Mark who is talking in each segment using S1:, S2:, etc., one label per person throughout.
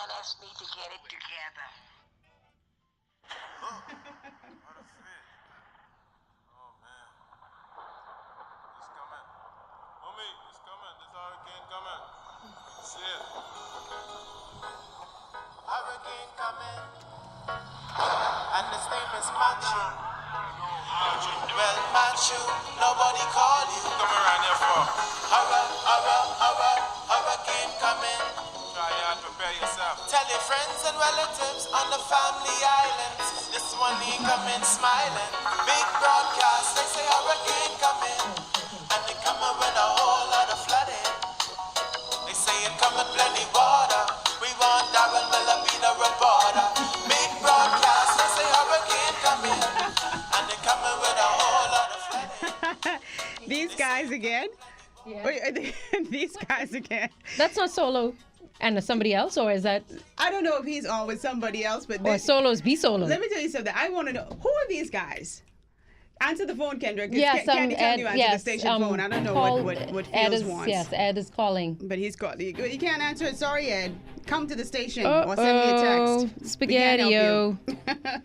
S1: NS need to get it together.
S2: What a fit. Oh, man. It's coming. Homie, it's coming. This hurricane coming. See it. Hurricane coming. And his name is Machu. Well, Machu, nobody call you. Come around here for. Hurricane coming. Try and prepare yourself. Tell your friends and relatives on the family islands. This one he coming smiling. Big broadcast, they say hurricane coming. And they coming with a whole lot of flooding. They say it coming plenty water. We want Darren Miller be the reporter. Big broadcast, they say hurricane coming. And they coming with a whole lot of flooding.
S3: These guys again?
S4: Yeah.
S3: Wait, these guys again.
S4: That's not Solo and somebody else, or is that?
S3: I don't know if he's on with somebody else, but
S4: Or Solo's be Solo?
S3: let me tell you something. I want to know, who are these guys? Answer the phone, Kendrick.
S4: Yes,
S3: Candy telling
S4: Ed,
S3: you answer
S4: yes,
S3: the station phone. I don't know what
S4: Ed
S3: Fields
S4: is,
S3: wants.
S4: Yes, Ed is calling.
S3: But he's got you can't answer it. Sorry, Ed. Come to the station or send me a text. We can't help
S4: Spaghetti-o.
S3: you.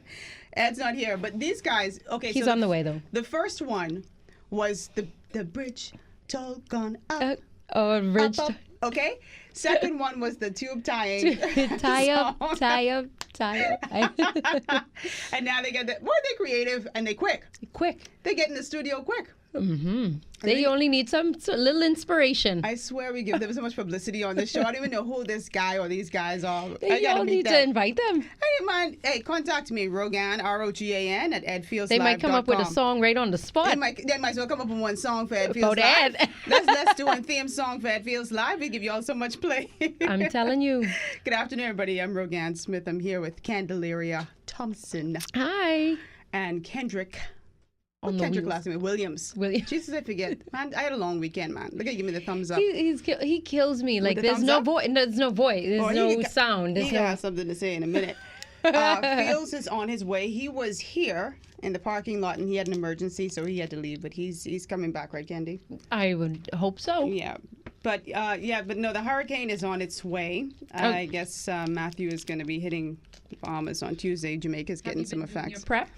S3: Ed's not here. But these guys, okay.
S4: He's
S3: so
S4: on the way, though.
S3: The first one was the bridge toll gone up.
S4: Bridge.
S3: Up. Okay. Second one was the tube tying.
S4: tie up.
S3: And now they get the. Well, they're creative and they quick.
S4: Quick.
S3: They get in the studio quick.
S4: They only need some little inspiration.
S3: I swear we give them so much publicity on this show. I don't even know who this guy or these guys are. I
S4: You
S3: gotta
S4: all
S3: meet
S4: need
S3: them.
S4: to invite them.
S3: I didn't mind. Hey, contact me, Rogan, ROGAN at edfieldslive.com.
S4: They might come up with a song right on the spot.
S3: They might as well come up with one song for Ed
S4: About
S3: Feels Live.
S4: Ed.
S3: Let's do a theme song for Ed Feels Live. We give you all so much play.
S4: I'm telling you.
S3: Good afternoon, everybody. I'm Rogan Smith. I'm here with Candelaria Thompson
S4: Hi.
S3: and Kendrick.
S4: On the
S3: Kendrick
S4: wheels.
S3: last name, Williams.
S4: Williams.
S3: Jesus, I forget. Man, I had a long weekend, man. Look at give me the thumbs up.
S4: He kills me. Like
S3: the
S4: there's
S3: thumbs
S4: no
S3: up?
S4: voice. There's no voice. There's
S3: Oh,
S4: no
S3: he-
S4: sound. There's
S3: He
S4: no.
S3: has something to say in a minute. Fields is on his way. He was here in the parking lot and he had an emergency, so he had to leave. But he's coming back, right, Candy?
S4: I would hope so.
S3: Yeah. But no, the hurricane is on its way. I guess Matthew is going to be hitting Bahamas on Tuesday. Jamaica's getting some
S4: Your
S3: effects.
S4: prep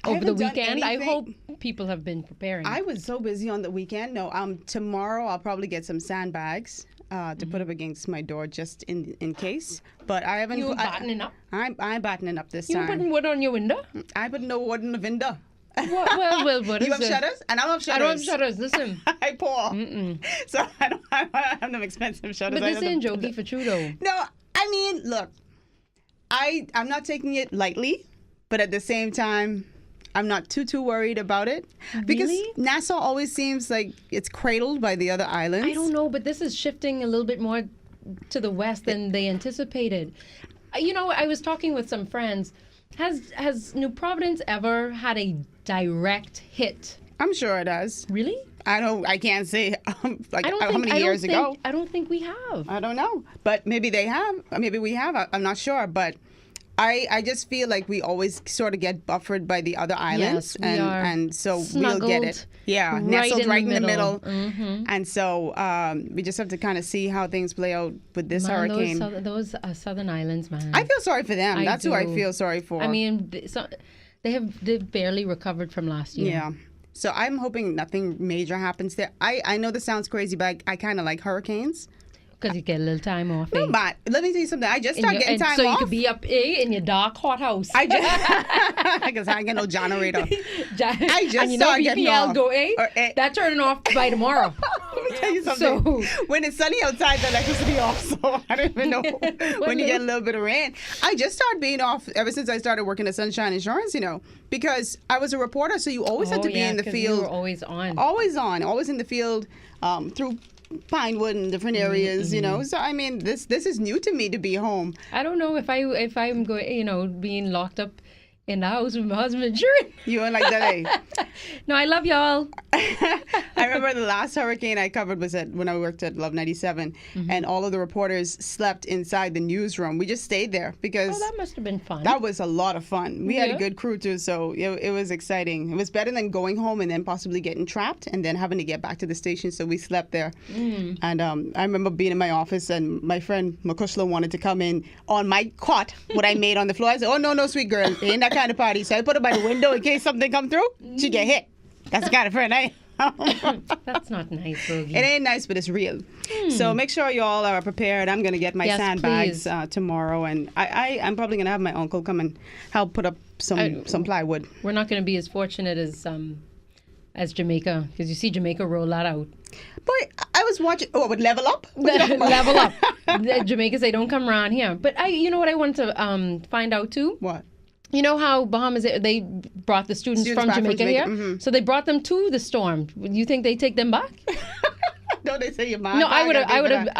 S3: I
S4: over the
S3: haven't done
S4: weekend. I
S3: anything.
S4: hope people have been preparing.
S3: I was so busy on the weekend. No, tomorrow I'll probably get some sandbags to put up against my door just in case. But I haven't.
S4: You were buttoning up.
S3: I'm battening up this
S4: You were
S3: time.
S4: putting wood on your window.
S3: I put no wood in the window.
S4: Well, what
S3: You
S4: is
S3: have
S4: it?
S3: shutters, and I don't have
S4: I don't have
S3: shutters.
S4: shutters. Listen.
S3: I pour. So I have no expensive shutters.
S4: But
S3: I
S4: this
S3: have
S4: ain't
S3: the-
S4: jokey for Trudeau.
S3: No, I mean, look, I'm not taking it lightly, but at the same time, I'm not too worried about it because
S4: Really?
S3: Nassau always seems like it's cradled by the other islands.
S4: I don't know, but this is shifting a little bit more to the west than they anticipated. You know, I was talking with some friends. Has New Providence ever had a direct hit?
S3: I'm sure it does.
S4: Really?
S3: I can't say like
S4: I don't
S3: how
S4: think,
S3: many years ago.
S4: I don't think we have.
S3: I don't know, but maybe they have. Maybe we have. I'm not sure, but I just feel like we always sort of get buffered by the other islands,
S4: Yes, we are
S3: and so we'll get it.
S4: snuggled
S3: Yeah,
S4: right
S3: nestled
S4: in
S3: right
S4: the
S3: in the middle,
S4: middle.
S3: and so we just have to kind of see how things play out with this
S4: Man,
S3: hurricane.
S4: those southern islands, man.
S3: I feel sorry for them.
S4: I
S3: That's who I
S4: do.
S3: feel sorry for.
S4: I mean, they've barely recovered from last year.
S3: yeah. So I'm hoping nothing major happens there. I know this sounds crazy, but I kind of like hurricanes.
S4: Because you get a little time off.
S3: No, but let me tell you something. I just started getting time
S4: so
S3: off.
S4: you could be up in your dark hot house.
S3: I just because I ain't got no generator. I just
S4: and you know
S3: started getting
S4: BPL
S3: off.
S4: go, that turning off by tomorrow.
S3: Let me tell you something. When it's sunny outside, the electricity off, so I don't even know when you get a little bit of rain. I just started being off ever since I started working at Sunshine Insurance, because I was a reporter, so you always had to be in the
S4: 'cause
S3: field.
S4: You were always on.
S3: Always in the field through Pinewood and different areas, So I mean, this is new to me to be home.
S4: I don't know if I'm going, being locked up in the house with my husband and children.
S3: You ain't like that, eh?
S4: No, I love y'all.
S3: I remember the last hurricane I covered was when I worked at Love 97, and all of the reporters slept inside the newsroom. We just stayed there because
S4: Oh, that must have been fun.
S3: that was a lot of fun. We had a
S4: Yeah.
S3: good crew too, so it was exciting. It was better than going home and then possibly getting trapped and then having to get back to the station. So we slept there. And I remember being in my office and my friend Makushla wanted to come in on my cot, what I made on the floor. I said, "Oh no, sweet girl, it ain't that kind of party." So I put her by the window in case something come through. She get hit. That's the kind of friend I am.
S4: That's not nice, Boogie.
S3: It ain't nice, but it's real. So make sure y'all are prepared. I'm going to get my
S4: Yes,
S3: sandbags tomorrow, and I'm probably going to have my uncle come and help put up some plywood.
S4: We're not going to be as fortunate as Jamaica, because you see Jamaica roll that out.
S3: Boy, I was watching. Oh, with Level Up?
S4: Level up. Jamaica say don't come around here. But you know what I want to find out too?
S3: What?
S4: You know how Bahamas, they brought the students from
S3: back from
S4: Jamaica here?
S3: Jamaica,
S4: So they brought them to the storm. You think they take them back?
S3: Don't they say your mom?
S4: No, I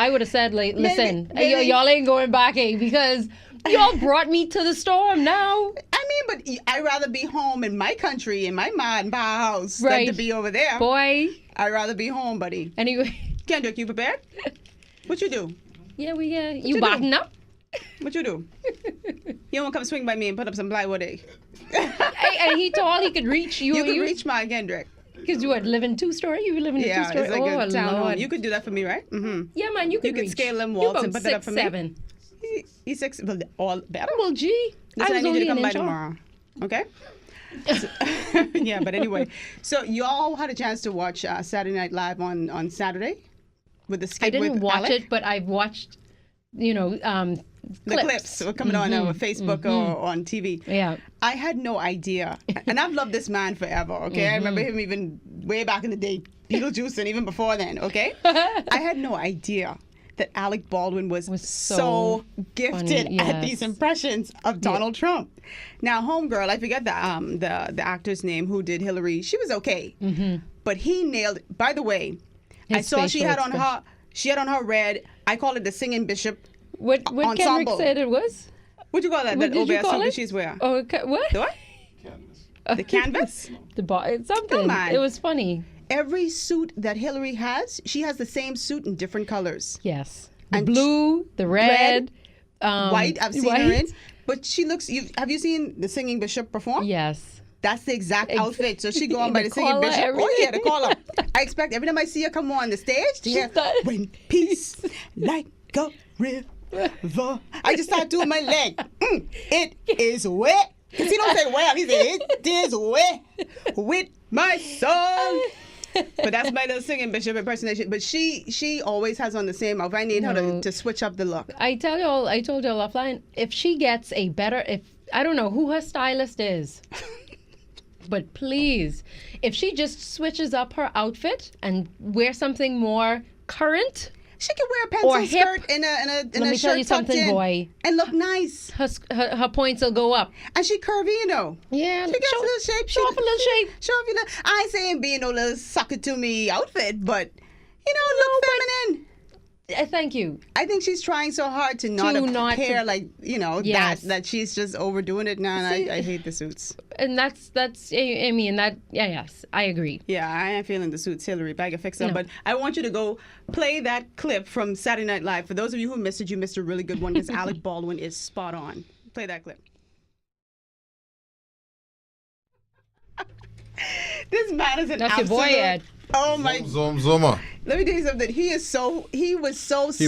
S4: would have said, like, listen,
S3: maybe.
S4: y'all ain't going back, because y'all brought me to the storm now.
S3: I mean, but I'd rather be home in my country, in my ma and pa house,
S4: Right.
S3: than to be over there.
S4: Boy.
S3: I'd rather be home, buddy.
S4: Anyway.
S3: Kendrick, you prepared? What you do?
S4: Yeah, you
S3: you
S4: button
S3: do?
S4: up?
S3: What you do? You won't come swing by me and put up some plywood, eh?
S4: And he tall, he could reach you.
S3: You can reach my Kendrick.
S4: Because you live in two-story? You live in a
S3: Yeah,
S4: two-story?
S3: it's like a town
S4: Lord.
S3: home. You could do that for me, right? Mm-hmm.
S4: Yeah, man, you could
S3: could
S4: reach.
S3: scale them
S4: You
S3: walls
S4: about
S3: and put that up for me?
S4: 6'7".
S3: He's 6, well, all better.
S4: Well, gee.
S3: Listen, I
S4: was
S3: need you
S4: only
S3: to come
S4: an
S3: by
S4: inch off.
S3: tomorrow. Okay? Yeah, but anyway. So you all had a chance to watch Saturday Night Live on Saturday with the skit
S4: I didn't
S3: with
S4: watch
S3: Alec?
S4: it, but I've watched,
S3: The clips were coming on Facebook or on TV.
S4: Yeah.
S3: I had no idea. And I've loved this man forever, okay? I remember him even way back in the day, Beetlejuice, and even before then, okay? I had no idea that Alec Baldwin was so gifted
S4: funny,
S3: at
S4: yes.
S3: these impressions of Donald Trump. Now, homegirl, I forget the actor's name who did Hillary. She was okay, but he nailed it. By the way, I
S4: His
S3: saw she
S4: facial
S3: had on her red. I call it the singing bishop.
S4: What Kendrick
S3: ensemble.
S4: said it was?
S3: What you call that?
S4: What
S3: That
S4: did you
S3: OBS
S4: call
S3: suit
S4: it?
S3: she's wearing.
S4: Oh, what?
S3: The what? The canvas?
S4: Something.
S3: Come on.
S4: It was funny.
S3: Every suit that Hillary has, she has the same suit in different colors.
S4: Yes. The
S3: And
S4: blue, the red,
S3: White, I've seen
S4: white.
S3: her in. But she looks, have you seen the singing bishop perform?
S4: Yes.
S3: That's the exact outfit. So she go on by
S4: The
S3: the singing
S4: collar,
S3: bishop. Oh
S4: everything.
S3: yeah, the collar. I expect every time I see her come on the stage to hear,
S4: does.
S3: when peace like a river. I just start doing my leg. It is wet. Because he don't say well, he say it is wet with my soul. But that's my little singing bishop impersonation. But she always has on the same outfit. I need her to switch up the look.
S4: I told y'all offline, if she gets I don't know who her stylist is, but please, if she just switches up her outfit and wear something more current,
S3: She can wear a
S4: Or
S3: pencil
S4: hip.
S3: skirt and a
S4: Let me
S3: shirt
S4: tell you
S3: tucked
S4: something,
S3: in
S4: boy.
S3: and look nice.
S4: her points will go up.
S3: And she curvy, you know.
S4: Yeah,
S3: She got a little shape.
S4: show off a little shape.
S3: Show off your little. I ain't saying being no little sucker to me outfit, but look feminine.
S4: Thank you.
S3: I think she's trying so hard to not appear like
S4: Yes.
S3: that she's just overdoing it now. And I hate the suits.
S4: And that's I mean that yes, I agree.
S3: Yeah, I am feeling the suits, Hillary. Bag of fix up.
S4: No.
S3: But I want you to go play that clip from Saturday Night Live. For those of you who missed it, you missed a really good one because Alec Baldwin is spot on. Play that clip. This man is an
S4: That's your
S3: absolute.
S4: boy, Ed.
S3: Oh my!
S5: Zoma.
S3: Let me tell you something. He was so
S5: He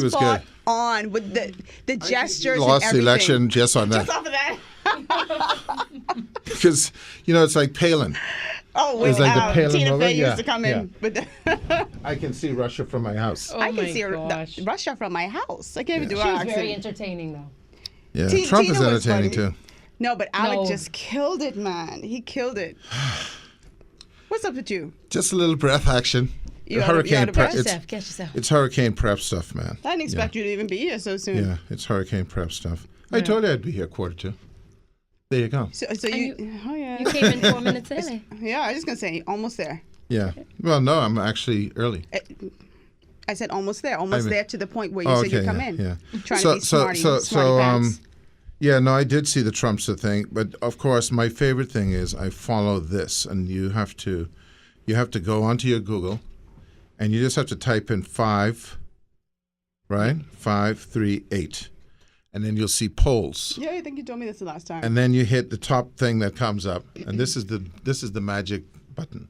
S5: was
S3: spot
S5: good.
S3: on with the gestures.
S5: Lost
S3: and
S5: the
S3: everything.
S5: election just on that.
S3: Just off of that.
S5: Because, it's like Palin.
S3: Oh,
S5: It's like the Palin
S3: Tina
S5: movie?
S3: Fey used
S5: Yeah,
S3: to come in with the.
S5: I can see Russia from my house.
S4: Oh
S3: I can
S4: my
S3: see
S4: gosh.
S3: Russia from my house. I can't even do
S4: She
S3: our
S4: was very
S3: accent.
S4: entertaining though.
S5: Yeah,
S3: Tina
S5: Trump is
S3: was
S5: entertaining
S3: funny.
S5: too.
S3: No, but Alec
S4: No.
S3: just killed it, man. He killed it. What's up with you?
S5: Just a little breath action.
S3: You out of
S5: hurricane
S3: breath?
S5: prep.
S4: Get yourself.
S5: It's hurricane prep stuff, man.
S3: I didn't expect you to even be here so soon.
S5: Yeah, it's hurricane prep stuff. I told you I'd be here 1:45. There you go.
S3: So
S4: And
S3: you, oh yeah.
S4: You came in 4 minutes early.
S3: Yeah, I was just gonna say almost there.
S5: Yeah. Well, no, I'm actually early.
S3: I said almost there, almost
S5: mean-
S3: there to the point where you said you come
S5: yeah,
S3: in.
S5: yeah.
S3: Trying to be smarty
S5: so
S3: pants.
S5: Yeah, no, I did see the Trumpster thing, but of course, my favorite thing is I follow this, and you have to go onto your Google, and you just have to type in 5, right? 538, and then you'll see polls.
S3: Yeah, I think you told me this the last time.
S5: And then you hit the top thing that comes up, and this is the magic button.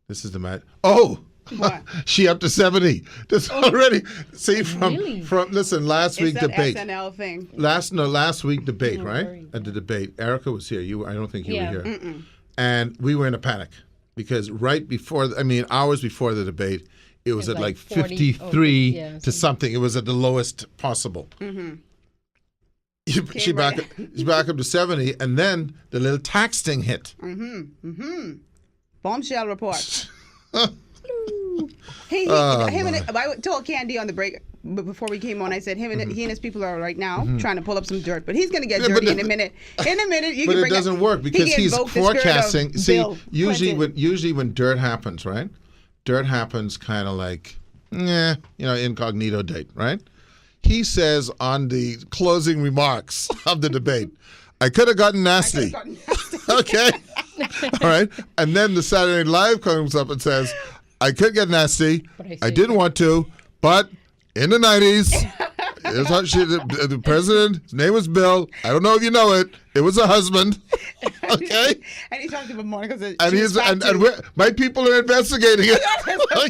S5: This is the magic. Oh.
S3: What?
S5: She up to 70. This already. See
S4: Really?
S5: from listen last week
S3: It's that
S5: debate.
S3: SNL thing.
S5: Last week debate, right?
S4: worry.
S5: At the debate, Erica was here. I don't think you
S4: Yeah.
S5: were here. And we were in a panic because right before, hours before the debate, it was at like
S4: 40
S5: 53
S4: yeah,
S5: to something. It was at the lowest possible. She's back up to 70, and then the little tax thing hit.
S3: Bombshell report. Him and I told Candy on the break before we came on. I said he and his people are right now trying to pull up some dirt, but he's going to get dirty in a minute. In a minute, you
S5: But
S3: can
S5: it
S3: bring
S5: doesn't work because he's forecasting. See, usually when dirt happens, right? Dirt happens kind of like, incognito date, right? He says on the closing remarks of the debate, I could have gotten nasty. Okay. All right. And then the Saturday Night Live comes up and says, I could get nasty. I didn't want to, but in the 90s, the president, his name was Bill. I don't know if you know it. It was a husband. Okay.
S3: And he talked about Monica.
S5: My people are investigating it.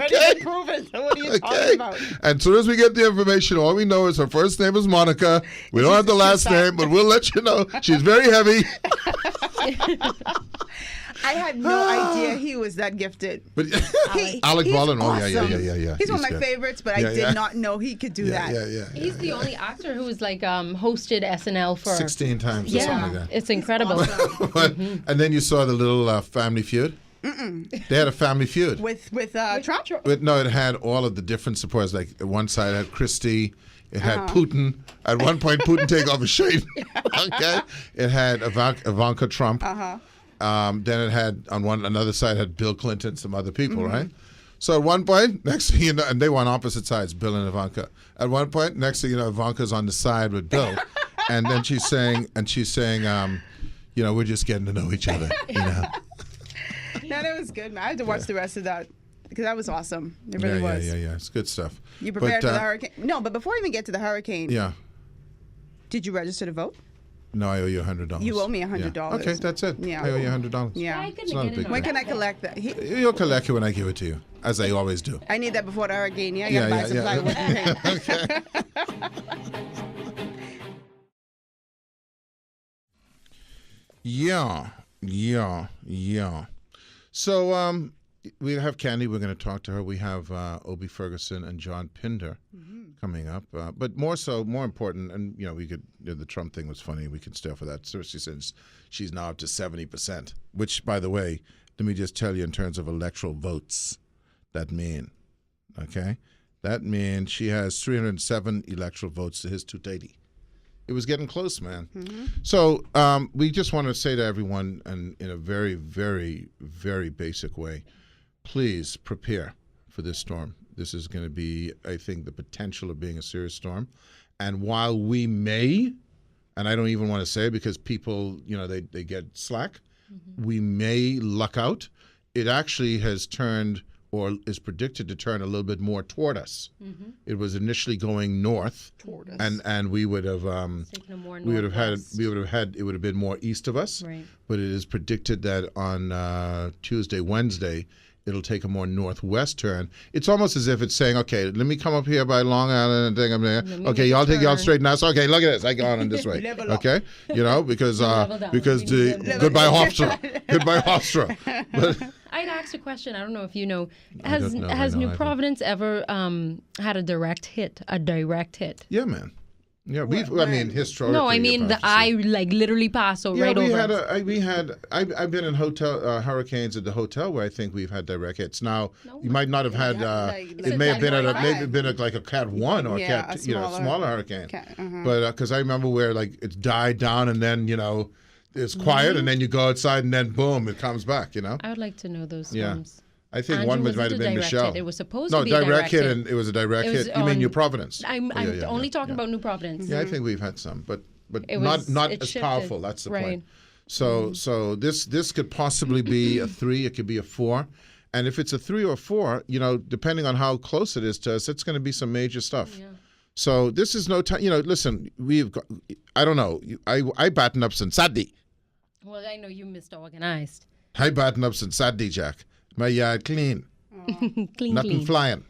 S5: Okay.
S3: Proven. So what are you talking about?
S5: And as soon as we get the information, all we know is her first name is Monica. We don't have the last name, but we'll let you know. She's very heavy.
S3: I had no idea he was that gifted.
S5: But Alec
S3: he's
S5: Baldwin,
S3: awesome.
S5: Yeah.
S3: He's one of my
S5: good.
S3: favorites, but I did not know he could do that.
S5: Yeah.
S4: He's the only actor who's like hosted SNL for
S5: 16 times or something like that.
S4: It's incredible.
S5: And then you saw the little Family Feud. They had a Family Feud.
S3: With Trump?
S5: No, it had all of the different supporters. Like one side had Christie. It had Putin. At one point, Putin take off his shirt. Okay. It had Ivanka Trump. Then it had another side had Bill Clinton, some other people, right? So at one point, next thing you know, and they were on opposite sides, Bill and Ivanka. At one point, next thing you know, Ivanka's on the side with Bill, and then she's saying, we're just getting to know each other,
S3: No, that was good, man. I had to watch the rest of that because that was awesome. It really was.
S5: Yeah. It's good stuff.
S3: You prepared for the hurricane? No, but before we even get to the hurricane, did you register to vote?
S5: No, I owe you $100.
S3: You owe me $100.
S5: Yeah. Okay, that's it.
S3: Yeah.
S5: I owe you $100.
S3: Yeah.
S5: It's not a big
S3: When
S5: deal.
S3: can I collect that?
S5: You'll collect it when I give it to you, as I always do.
S3: I need that before the hurricane. Yeah, I gotta buy supply
S5: Yeah. So we have Candy. We're going to talk to her. We have Obie Ferguson and John Pinder coming up. But more important, and we could. The Trump thing was funny. We can stay off of that, especially since she's now up to 70%. Which, by the way, let me just tell you in terms of electoral votes, that mean, okay, that means she has 307 electoral votes to his 280. It was getting close, man. So we just want to say to everyone, and in a very, very, very basic way, please prepare for this storm. This is going to be, I think, the potential of being a serious storm. And while we may, and I don't even want to say it because people, they get slack, we may luck out, it actually has turned or is predicted to turn a little bit more toward us. It was initially going north, toward us, and we would have it would have been more east of us.
S4: Right.
S5: But it is predicted that on Tuesday, Wednesday, it'll take a more northwest turn. It's almost as if it's saying, okay, let me come up here by Long Island and think I'm there. Okay, y'all take y'all straight now. So, okay, look at this. I go on this way. Okay, because goodbye Hofstra. But
S4: I'd asked a question. I don't know if you know. Has New Providence ever had a direct hit?
S5: Yeah, man. Yeah, historically.
S4: No, I mean I literally pass right over.
S5: I've been in hurricanes at the hotel where I think we've had direct hits. Now you might not have had. It may have been like a Cat 1 or Cat, smaller hurricane. But because I remember where it's died down and then it's quiet and then you go outside and then boom, it comes back.
S4: I would like to know those storms.
S5: I think one might have been Michelle.
S4: It was supposed to be a
S5: direct hit. It was a direct hit. You mean New Providence?
S4: I'm only talking about New Providence.
S5: Yeah, I think we've had some, but but
S4: It
S5: not
S4: was-
S5: not
S4: it
S5: as
S4: shifted.
S5: powerful. That's the
S4: Right.
S5: point. So this could possibly be a 3. It could be a 4. And if it's a 3 or a 4, depending on how close it is to us, it's going to be some major stuff.
S4: Yeah.
S5: So this is no time. Listen, I don't know. I batten up since Saturday.
S4: Well, I know you missed organized.
S5: I batten up since Saturday, Jack. My yard clean.
S4: Clean,
S5: Nothing
S4: clean.
S5: flying.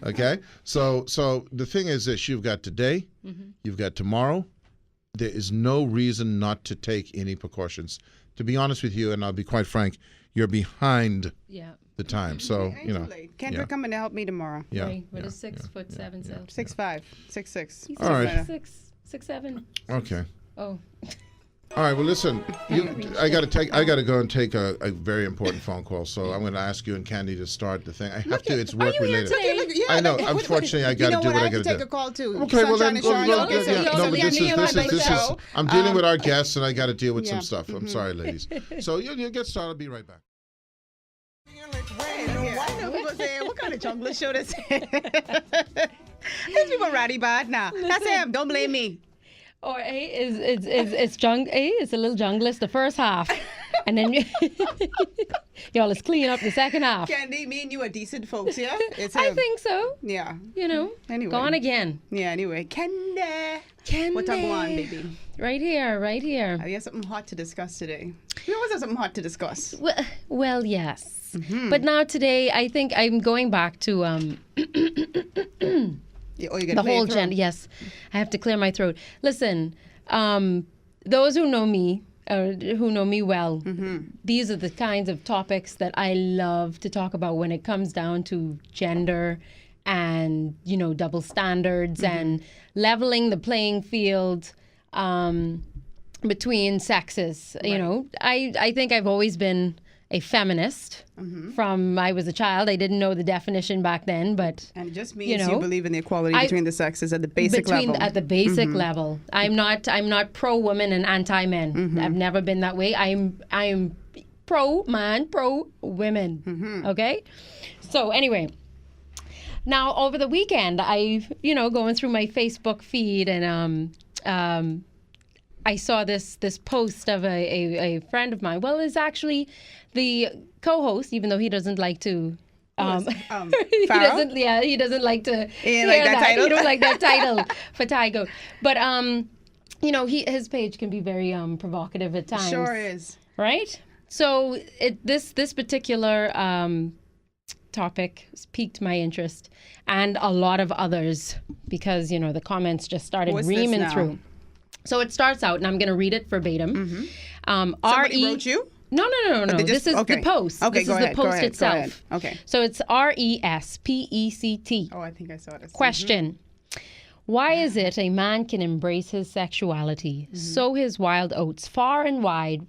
S5: Okay? So the thing is this, you've got today, you've got tomorrow. There is no reason not to take any precautions. To be honest with you, and I'll be quite frank, you're behind
S4: Yeah.
S5: the time. So,
S3: Ain't too late. Kendrick coming to help me tomorrow.
S5: Yeah.
S4: Right. With
S5: yeah,
S4: a 6'7" self.
S3: 6'5", 6'6".
S4: He's
S5: All right.
S4: 6'7".
S5: Okay.
S4: Oh.
S5: All right. Well, listen. I got to go and take a very important phone call. So I'm going to ask you and Candy to start the thing. I have to. It's work related. I know. Unfortunately, I got to do what I got to do.
S3: take a call too.
S5: Okay, well then,
S3: Sunshine
S5: well,
S3: Insurance.
S5: yeah, no, but this is.
S3: show.
S5: I'm dealing with our guests, and I got to deal with some
S3: Yeah.
S5: stuff. I'm sorry, ladies. So you'll get started. I'll be right back.
S3: I know people saying, what kind of jungle show this is? These people ratty bad now. That's him. Don't blame me.
S4: Or it's a little junglist the first half, and then y'all is clean up the second half.
S3: Candy, me and you are decent folks, yeah? It's
S4: I
S3: him.
S4: think so.
S3: Yeah. Anyway.
S4: Gone again.
S3: Yeah, anyway. Candy. What I want, baby?
S4: Right here.
S3: We have something hot to discuss today. We always have something hot to discuss.
S4: Well, yes. But now today, I think I'm going back to
S3: Yeah, oh,
S4: the whole gender. Yes, I have to clear my throat. Listen, those who know me, who know me well, these are the kinds of topics that I love to talk about when it comes down to gender and, double standards and leveling the playing field between sexes. Right. I think I've always been a feminist from I was a child. I didn't know the definition back then, but
S3: and it just means you believe in the equality between the sexes at the basic level.
S4: At the basic level, I'm not pro woman and anti men. I've never been that way. I'm pro man, pro women. Okay, so anyway. Now over the weekend, I going through my Facebook feed and I saw this post of a friend of mine. Well, it's actually the co-host, even though he doesn't like to. He doesn't like to hear that title. He don't like that title for Tygo. But his page can be very provocative at times.
S3: Sure is.
S4: Right. So this particular topic piqued my interest and a lot of others because the comments just started reaming through. So it starts out, and I'm going to read it verbatim.
S3: Somebody wrote you?
S4: No. This is the post.
S3: Okay,
S4: this is the post itself.
S3: Okay.
S4: So it's RESPECT.
S3: Oh, I think I saw this.
S4: Question. Why is it a man can embrace his sexuality, sow his wild oats far and wide,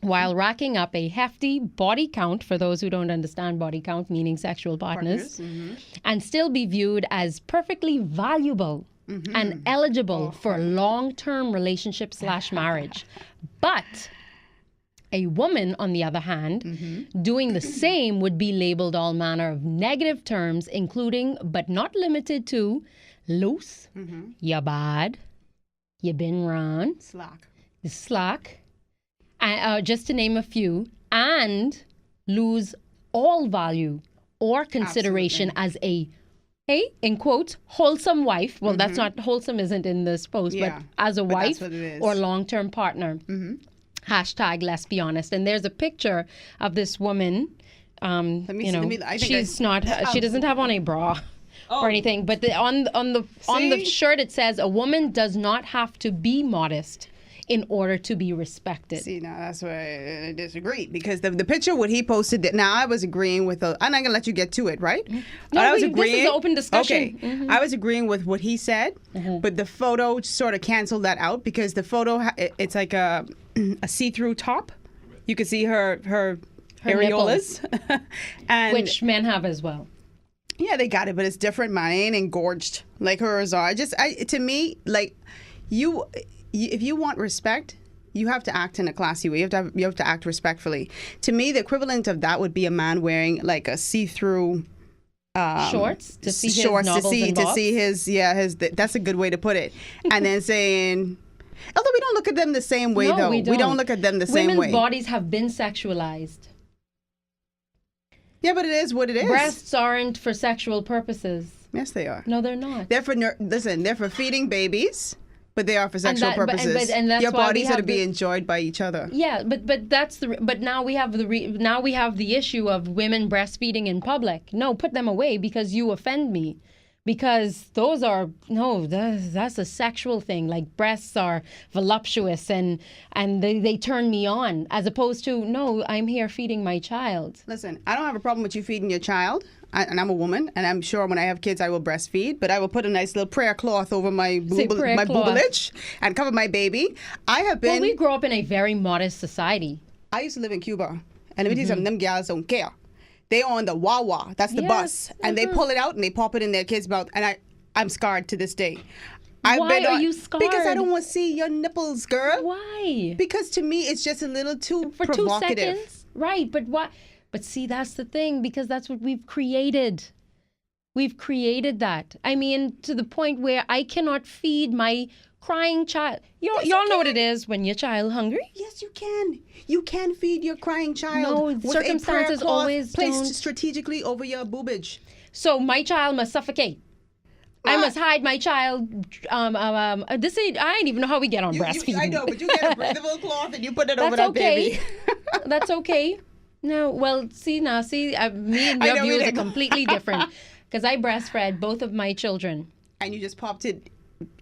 S4: while racking up a hefty body count, for those who don't understand body count, meaning sexual partners. And still be viewed as perfectly valuable and eligible for long-term relationship / marriage. But a woman, on the other hand, doing the same would be labeled all manner of negative terms, including, but not limited to, loose, ya bad, you been run, slack, just to name a few, and lose all value or consideration as a in quotes, wholesome wife. Well, that's not, wholesome isn't in this post, but as a wife or long-term partner. Hashtag let's be honest. And there's a picture of this woman. She doesn't have on a bra or anything, but on the shirt it says a woman does not have to be modest in order to be respected.
S3: See, now that's where I disagree, because the picture what he posted, now I was agreeing with, I'm not going to let you get to it, right?
S4: No, this is an open discussion.
S3: Okay, I was agreeing with what he said, but the photo sort of canceled that out, because the photo, it's like a see-through top. You can see her areolas. And
S4: which men have as well.
S3: Yeah, they got it, but it's different. Mine ain't engorged like hers are. To me, like, if you want respect, you have to act in a classy way. You have to act respectfully. To me, the equivalent of that would be a man wearing like a see-through
S4: shorts to see his knobbles and bobs.
S3: his. That's a good way to put it. And then saying, Although we don't look at them the same way,
S4: No,
S3: though.
S4: we
S3: We don't
S4: don't.
S3: look at them the same
S4: Women's
S3: way.
S4: bodies have been sexualized.
S3: Yeah, but it is what it is.
S4: Breasts aren't for sexual purposes.
S3: Yes, they are.
S4: No, they're not.
S3: They're for they're for feeding babies, but they are for sexual
S4: that- but-
S3: purposes.
S4: and that's
S3: Your
S4: why we
S3: bodies are to
S4: have
S3: be
S4: the-
S3: enjoyed by each other.
S4: Yeah, but now we have the issue of women breastfeeding in public. No, put them away because you offend me. Because that's a sexual thing. Like breasts are voluptuous and they turn me on, as opposed to no, I'm here feeding my child.
S3: Listen, I don't have a problem with you feeding your child, and I'm a woman, and I'm sure when I have kids I will breastfeed, but I will put a nice little prayer cloth over my
S4: prayer cloth.
S3: boobage and cover my baby. I have been.
S4: Well, we grew up in a very modest society.
S3: I used to live in Cuba, and let me tell you something, them gals don't care. They on the Wawa, that's the
S4: Yes,
S3: bus, and they pull it out and they pop it in their kid's mouth, and I'm scarred to this day.
S4: Why are you scarred?
S3: Because I don't want to see your nipples, girl.
S4: Why?
S3: Because to me, it's just a little too
S4: For 2
S3: provocative.
S4: seconds? Right, but what? But see, that's the thing, because that's what we've created. We've created that. I mean, to the point where I cannot feed my crying child. Y'all know what it is when your child hungry?
S3: Yes, you can. You can feed your crying child.
S4: No,
S3: with a
S4: circumstances
S3: prayer cloth
S4: always
S3: placed
S4: don't.
S3: strategically over your boobage.
S4: So my child must suffocate. I must hide my child. I ain't even know how we get on breastfeeding.
S3: I know, but you get a breathable cloth and you put it over
S4: That's
S3: that
S4: okay.
S3: baby.
S4: That's okay. No, well, me and
S3: I
S4: your
S3: know we
S4: views are
S3: didn't.
S4: completely different. Because I breastfed both of my children.
S3: And you just popped it.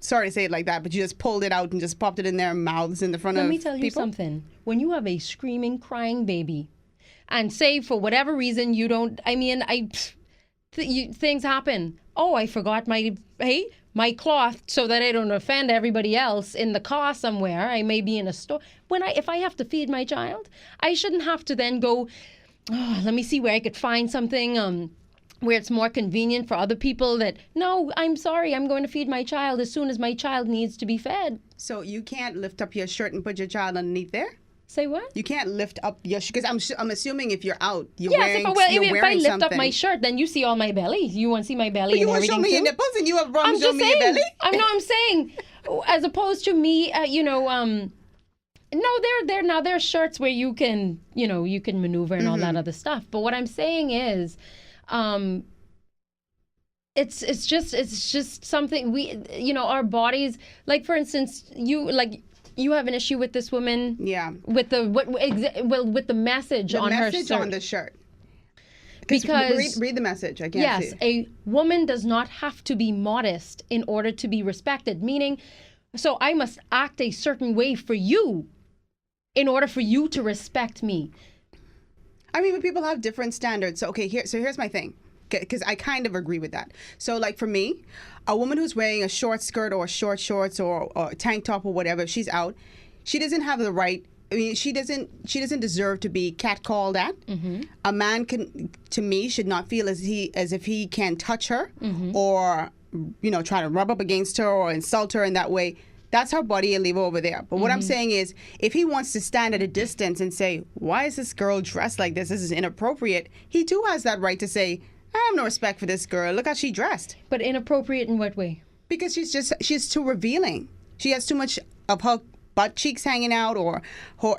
S3: Sorry to say it like that, but you just pulled it out and just popped it in their mouths in the front of
S4: Let
S3: people.
S4: me tell you something. When you have a screaming, crying baby, and say for whatever reason you don't, things happen. Oh, I forgot my cloth so that I don't offend everybody else in the car somewhere. I may be in a store. If I have to feed my child, I shouldn't have to then go, oh, let me see where I could find something where it's more convenient for other people that, no, I'm sorry, I'm going to feed my child as soon as my child needs to be fed.
S3: So you can't lift up your shirt and put your child underneath there?
S4: Say what?
S3: You can't lift up your shirt, because I'm assuming if you're out, you're
S4: Yes,
S3: wearing
S4: if I
S3: wearing
S4: lift up my
S3: something.
S4: shirt, then you see all my belly. You want to see my belly
S3: But you
S4: and
S3: want to
S4: everything
S3: show me your
S4: too?
S3: nipples and you have
S4: I'm
S3: problems
S4: just
S3: showing me your
S4: saying.
S3: belly?
S4: I'm saying, as opposed to me, no, there are shirts where you can maneuver and all that other stuff. But what I'm saying is, it's just something our bodies, like for instance, you have an issue with this woman.
S3: Yeah.
S4: With with the message
S3: The
S4: on her
S3: message
S4: shirt.
S3: on the shirt.
S4: Because
S3: read the message. I can't see.
S4: yes, a woman does not have to be modest in order to be respected. Meaning, so I must act a certain way for you in order for you to respect me.
S3: I mean, but people have different standards. So here's my thing, because I kind of agree with that. So like for me, a woman who's wearing a short skirt or short shorts or a tank top or whatever, if she's out, she doesn't have the right. I mean, she doesn't deserve to be catcalled at. Mm-hmm. A man to me, should not feel as if he can touch her or try to rub up against her or insult her in that way. That's her body and leave her over there. But what I'm saying is, if he wants to stand at a distance and say, why is this girl dressed like this? This is inappropriate. He too has that right to say, I have no respect for this girl. Look how she dressed.
S4: But inappropriate in what way?
S3: Because she's too revealing. She has too much of her butt cheeks hanging out, or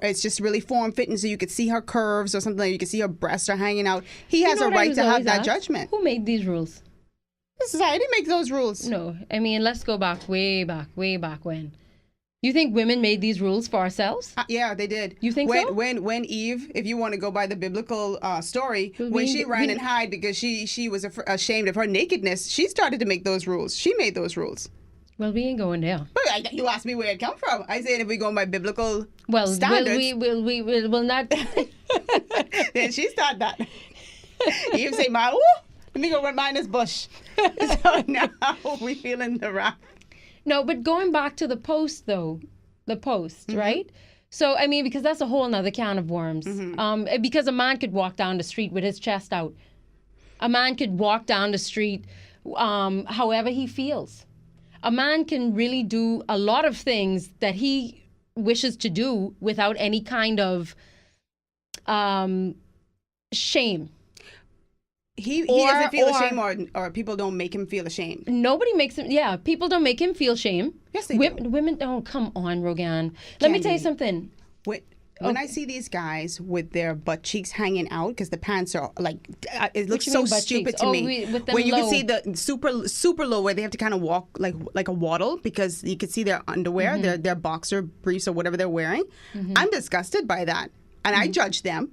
S3: it's just really form-fitting so you could see her curves or something. You could see her breasts are hanging out. He has a right to have that judgment.
S4: Who made these rules?
S3: Society makes those rules.
S4: No, I mean, let's go way back when. You think women made these rules for ourselves?
S3: Yeah, they did.
S4: You think so?
S3: When Eve, if you want to go by the biblical story, when she ran and hid because she was ashamed of her nakedness, she started to make those rules. She made those rules.
S4: Well, we ain't going there.
S3: But you asked me where it come from. I said if we go by biblical standards.
S4: We'll not.
S3: Then she started that. Eve say, let me go run mine this bush. So now we feeling the wrath.
S4: No, but going back to the post, though, right? So, I mean, because that's a whole nother can of worms. Because a man could walk down the street with his chest out. A man could walk down the street however he feels. A man can really do a lot of things that he wishes to do without any kind of shame.
S3: He
S4: Or-
S3: doesn't feel
S4: or-
S3: ashamed, or people don't make him feel ashamed.
S4: Nobody makes him. Yeah, people don't make him feel shame.
S3: Yes, they do.
S4: Women. Oh, come on, Rogan. Let me tell you
S3: Candy.
S4: something.
S3: When I see these guys with their butt cheeks hanging out because the pants are like, it looks
S4: you
S3: so
S4: mean butt
S3: stupid
S4: cheeks?
S3: to
S4: Oh,
S3: me.
S4: with them
S3: When you
S4: low.
S3: can see the super low where they have to kind of walk like a waddle because you can see their underwear,
S4: Mm-hmm.
S3: their boxer briefs or whatever they're wearing. I'm disgusted by that, and
S4: Mm-hmm.
S3: I judge them.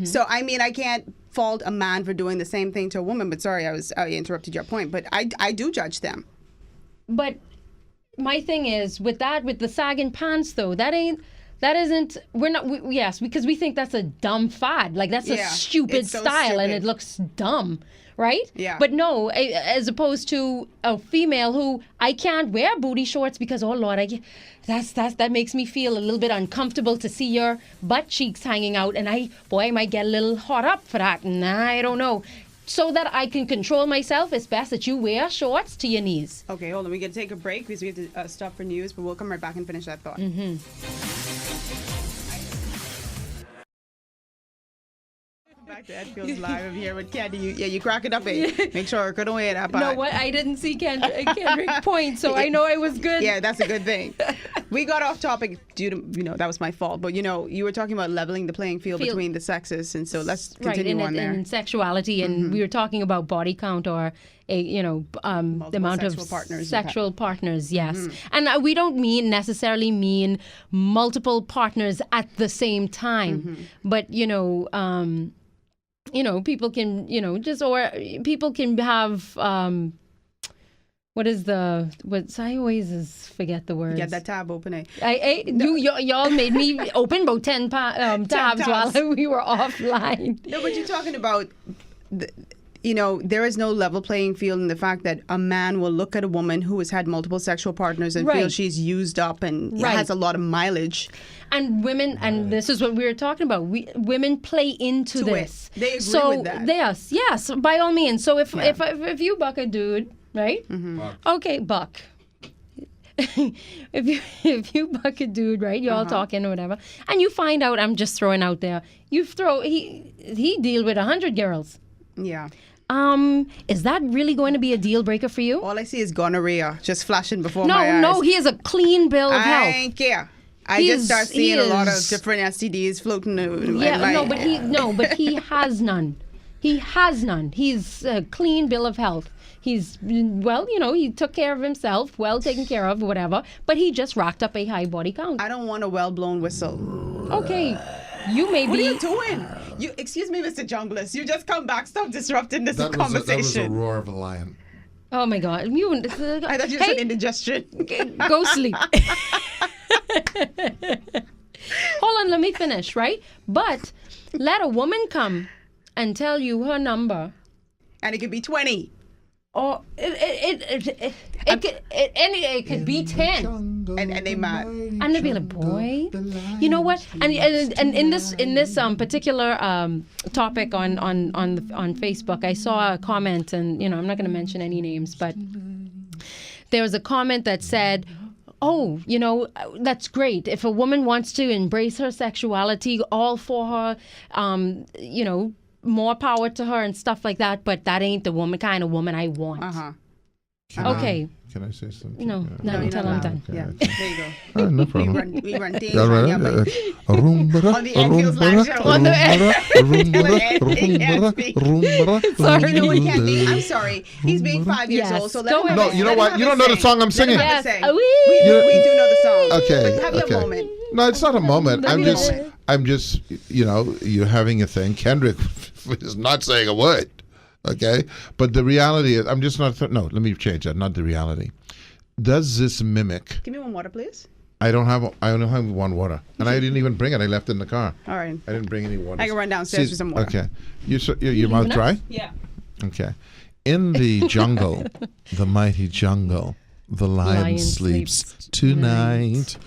S3: So I mean, I can't fault a man for doing the same thing to a woman. But sorry, I interrupted your point. But I do judge them.
S4: But my thing is with the sagging pants though, that isn't. We're not. Yes, because we think that's a dumb fad. Like that's a
S3: Yeah,
S4: stupid
S3: it's so
S4: style, and
S3: stupid.
S4: it looks dumb, right?
S3: Yeah.
S4: But no, as opposed to a female who I can't wear booty shorts because oh Lord, that makes me feel a little bit uncomfortable to see your butt cheeks hanging out, and I might get a little hot up for that. Nah, I don't know. So that I can control myself, it's best that you wear shorts to your knees.
S3: Okay, hold on. We got to take a break because we have to stop for news, but we'll come right back and finish that thought. Back to Ed Feels Live. I'm here with Candy. You crack it up, eh? Make sure I couldn't wear that part.
S4: No, what? I didn't see Kendrick point, so I know I was good.
S3: Yeah, that's a good thing. We got off topic due to, that was my fault. But, you were talking about leveling the playing field between the sexes. And so let's continue on there.
S4: in sexuality, and we were talking about body count or the amount of
S3: sexual partners
S4: sexual partners. Yes, and we don't necessarily mean multiple partners at the same time, but people can people can have I always forget the words.
S3: Get that tab open, eh?
S4: Y'all made me open about 10 tabs while we were offline.
S3: No, but you're talking about, there is no level playing field in the fact that a man will look at a woman who has had multiple sexual partners and feel
S4: Right.
S3: she's used up and
S4: Right.
S3: has a lot of mileage.
S4: And women, and this is what we were talking about. Women play into
S3: To
S4: this.
S3: it. They agree
S4: so
S3: with that.
S4: Yes, by all means. So if you buck a dude, right? Okay, buck. if you buck a dude, right? You're all talking or whatever, and you find out. I'm just throwing out there. He deal with 100 girls.
S3: Yeah.
S4: Is that really going to be a deal breaker for you?
S3: All I see is gonorrhea just flashing before my eyes.
S4: No, he has a clean bill of
S3: I
S4: health.
S3: ain't care. I
S4: He
S3: just
S4: is-
S3: start
S4: he
S3: seeing a lot of
S4: is-
S3: different STDs floating.
S4: But he has none. He has none. He's a clean bill of health. He's, he took care of himself, well taken care of, whatever, but he just racked up a high body count.
S3: I don't want a well-blown whistle.
S4: Okay, you may
S3: What are
S4: be.
S3: you doing? Excuse me, Mr. Junglist. You just come back. Stop disrupting this
S5: That was a
S3: conversation.
S5: roar of a lion.
S4: Oh my God.
S3: I thought you said indigestion.
S4: Go sleep. Hold on, let me finish, right? But let a woman come and tell you her number.
S3: And it could be 20.
S4: Or it could be 10.
S3: And they mad.
S4: And they'd be like, boy, you know what? And in this particular topic on Facebook, I saw a comment, and I'm not going to mention any names, but there was a comment that said, oh, that's great. If a woman wants to embrace her sexuality, all for her, more power to her and stuff like that. But that ain't the kind of woman I want. Okay.
S5: Can I say something?
S4: No,
S3: you're
S4: until
S3: not
S4: I'm
S3: allowed.
S4: done.
S3: Yeah, there you go.
S5: No problem.
S3: We run things.
S5: Yeah, right.
S3: Yeah, but
S5: Rumbara,
S3: On the Ed Feels Live show. On the
S4: Sorry.
S3: You know what, Candy? I'm sorry. He's being 5 years
S4: Yes.
S3: old, so
S4: Go
S3: let him
S4: ahead.
S3: have
S5: No, you know
S3: let him
S5: what?
S3: have
S5: You
S3: his
S5: don't know the
S3: say.
S5: song I'm singing.
S3: Let him have
S4: Yes.
S3: his say.
S4: Wee.
S3: We do know the song.
S5: Okay.
S3: But have your
S5: okay.
S3: moment.
S5: No, it's not a moment.
S3: Let
S5: I'm
S3: me
S5: just,
S3: know.
S5: I'm just, you're having a thing. Kendrick is not saying a word. Okay, but the reality is, I'm just not. No, let me change that. Not the reality. Does this mimic?
S3: Give me one water, please.
S5: I only have one water, and I didn't even bring it. I left it in the car.
S3: All right.
S5: I didn't bring any water.
S3: I can run downstairs for some water.
S5: Okay, your mouth dry?
S3: Yeah.
S5: Okay. In the jungle, the mighty jungle, the lion sleeps tonight.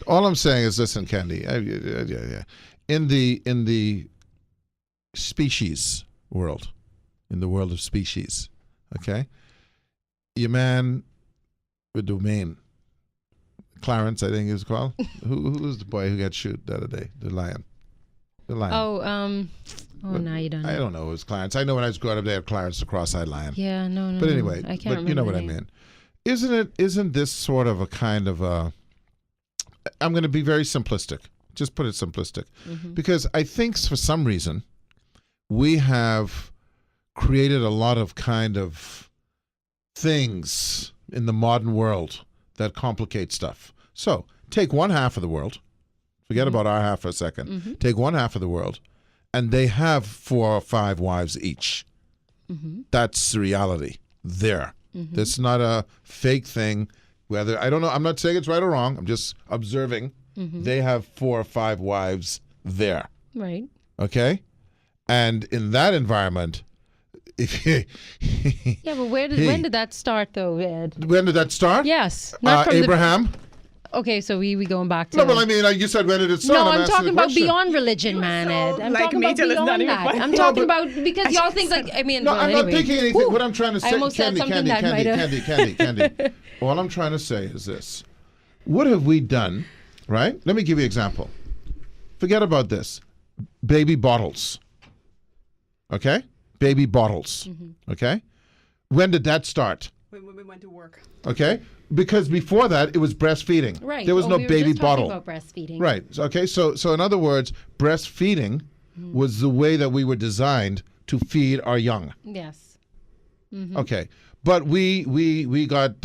S5: All I'm saying is, listen, Candy. Yeah. In the species world, in the world of species, okay, your man with the mane, Clarence, I think he was called. Who was the boy who got shot the other day? The lion.
S4: Oh, Oh, now you don't know.
S5: I don't know. It was Clarence. I know when I was growing up, they had Clarence the Cross-Eyed Lion.
S4: Yeah, no.
S5: But anyway,
S4: I can't
S5: but you know what
S4: remember
S5: I
S4: the name.
S5: mean. Isn't this sort of a kind of a, I'm going to be very simplistic. Just put it simplistic. Because I think for some reason, we have created a lot of kind of things in the modern world that complicate stuff. So take one half of the world, forget about our half for a second, take one half of the world, and they have 4 or 5 wives each. That's the reality there. That's not a fake thing. Whether, I don't know, I'm not saying it's right or wrong, I'm just observing. They have 4 or 5 wives there.
S4: Right.
S5: Okay? And in that environment, if
S4: Yeah, but when did that start, though, Ed?
S5: when did that start?
S4: Yes. Not from
S5: Abraham?
S4: Okay, so we going back to...
S5: No, but I mean, you said when did it start?
S4: No, I'm
S5: asking
S4: talking
S5: the
S4: about
S5: question.
S4: beyond religion, man, Ed. I'm
S3: like
S4: talking
S3: me
S4: about
S3: till it's not
S4: beyond
S3: even
S4: that.
S3: funny.
S4: I'm
S3: No,
S4: talking
S5: but-
S4: about, because y'all think like, I mean,
S5: No,
S4: well,
S5: I'm
S4: anyway.
S5: not thinking anything.
S4: Whew.
S5: What I'm trying to say,
S4: I almost said something that might have...
S5: Candy. All I'm trying to say is this. What have we done, right? Let me give you an example. Forget about this. Baby bottles. Okay? Baby bottles. Okay? When did that start?
S3: When we went to work.
S5: Okay? Because before that, it was breastfeeding.
S4: Right.
S5: There was no
S4: we were
S5: baby
S4: just talking
S5: bottle.
S4: about breastfeeding.
S5: Right. Okay. So in other words, breastfeeding was the way that we were designed to feed our young.
S4: Yes.
S5: Okay. But we got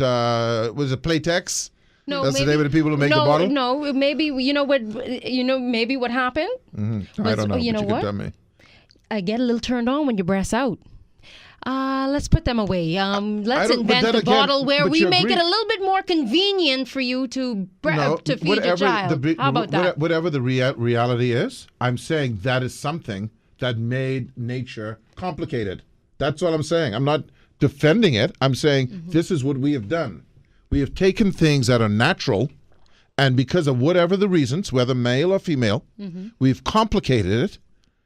S5: was it Playtex?
S4: No,
S5: That's
S4: maybe,
S5: the name of the people who make the bottle?
S4: No, maybe maybe what happened?
S5: I don't know.
S4: You know
S5: but you
S4: what?
S5: Can tell me.
S4: I get a little turned on when your breasts out. Let's put them away. Let's
S5: don't- but
S4: invent
S5: then
S4: the
S5: again,
S4: bottle where
S5: but
S4: we
S5: you
S4: make
S5: agree-
S4: it a little bit more convenient for you to feed your child. How about that?
S5: Whatever the reality is, I'm saying that is something that made nature complicated. That's all I'm saying. I'm not defending it. I'm saying this is what we have done. We have taken things that are natural, and because of whatever the reasons, whether male or female, we've complicated it.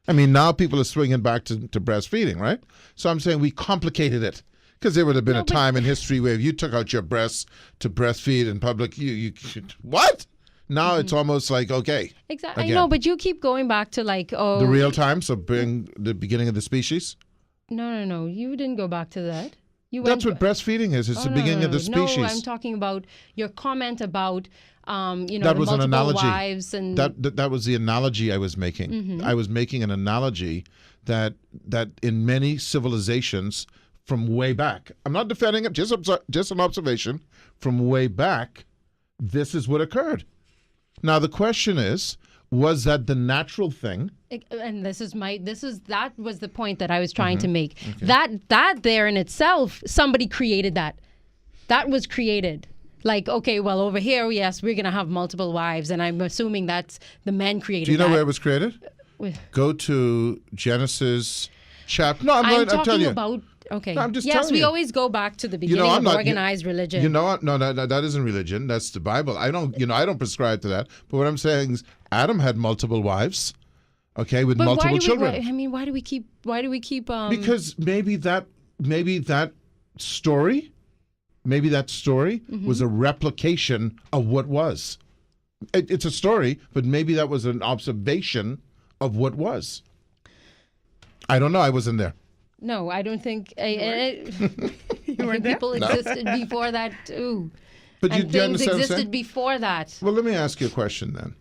S5: I mean, now people are swinging back to breastfeeding, right? So I'm saying we complicated it. Because there would have been a time in history where if you took out your breasts to breastfeed in public, you what? Now it's almost like, okay.
S4: Exactly.
S5: Again.
S4: I know, but you keep going back to like,
S5: The real time, so bring the beginning of the species.
S4: No. You didn't go back to that.
S5: That's what breastfeeding is. It's the beginning of the species.
S4: No, I'm talking about your comment about,
S5: that
S4: the
S5: was an
S4: multiple
S5: analogy.
S4: wives and
S5: That was the analogy I was making. I was making an analogy that in many civilizations from way back, I'm not defending it, just an observation, from way back, this is what occurred. Now the question is, was that the natural thing?
S4: And that was the point that I was trying to make. Okay. That there in itself, somebody created that. That was created. Like, okay, well, over here, yes, we're going to have multiple wives, and I'm assuming that's the men created.
S5: Do you know
S4: that.
S5: where it was created? Go to Genesis chapter. No,
S4: I'm
S5: telling
S4: talking
S5: you.
S4: about. Okay.
S5: No, I'm just
S4: yes,
S5: telling
S4: we
S5: you.
S4: always go back to the beginning
S5: I'm
S4: of
S5: not,
S4: organized religion.
S5: No, that isn't religion. That's the Bible. I don't prescribe to that. But what I'm saying is, Adam had multiple wives, okay, with multiple children.
S4: Why do we keep?
S5: Because maybe that story was a replication of what was. It's a story, but maybe that was an observation of what was. I don't know. I wasn't there.
S4: No, I don't think.
S3: You weren't there?
S4: People existed before that too.
S5: But
S4: and
S5: do you
S4: things
S5: understand what I'm
S4: existed
S5: saying?
S4: before that.
S5: Well, let me ask you a question then.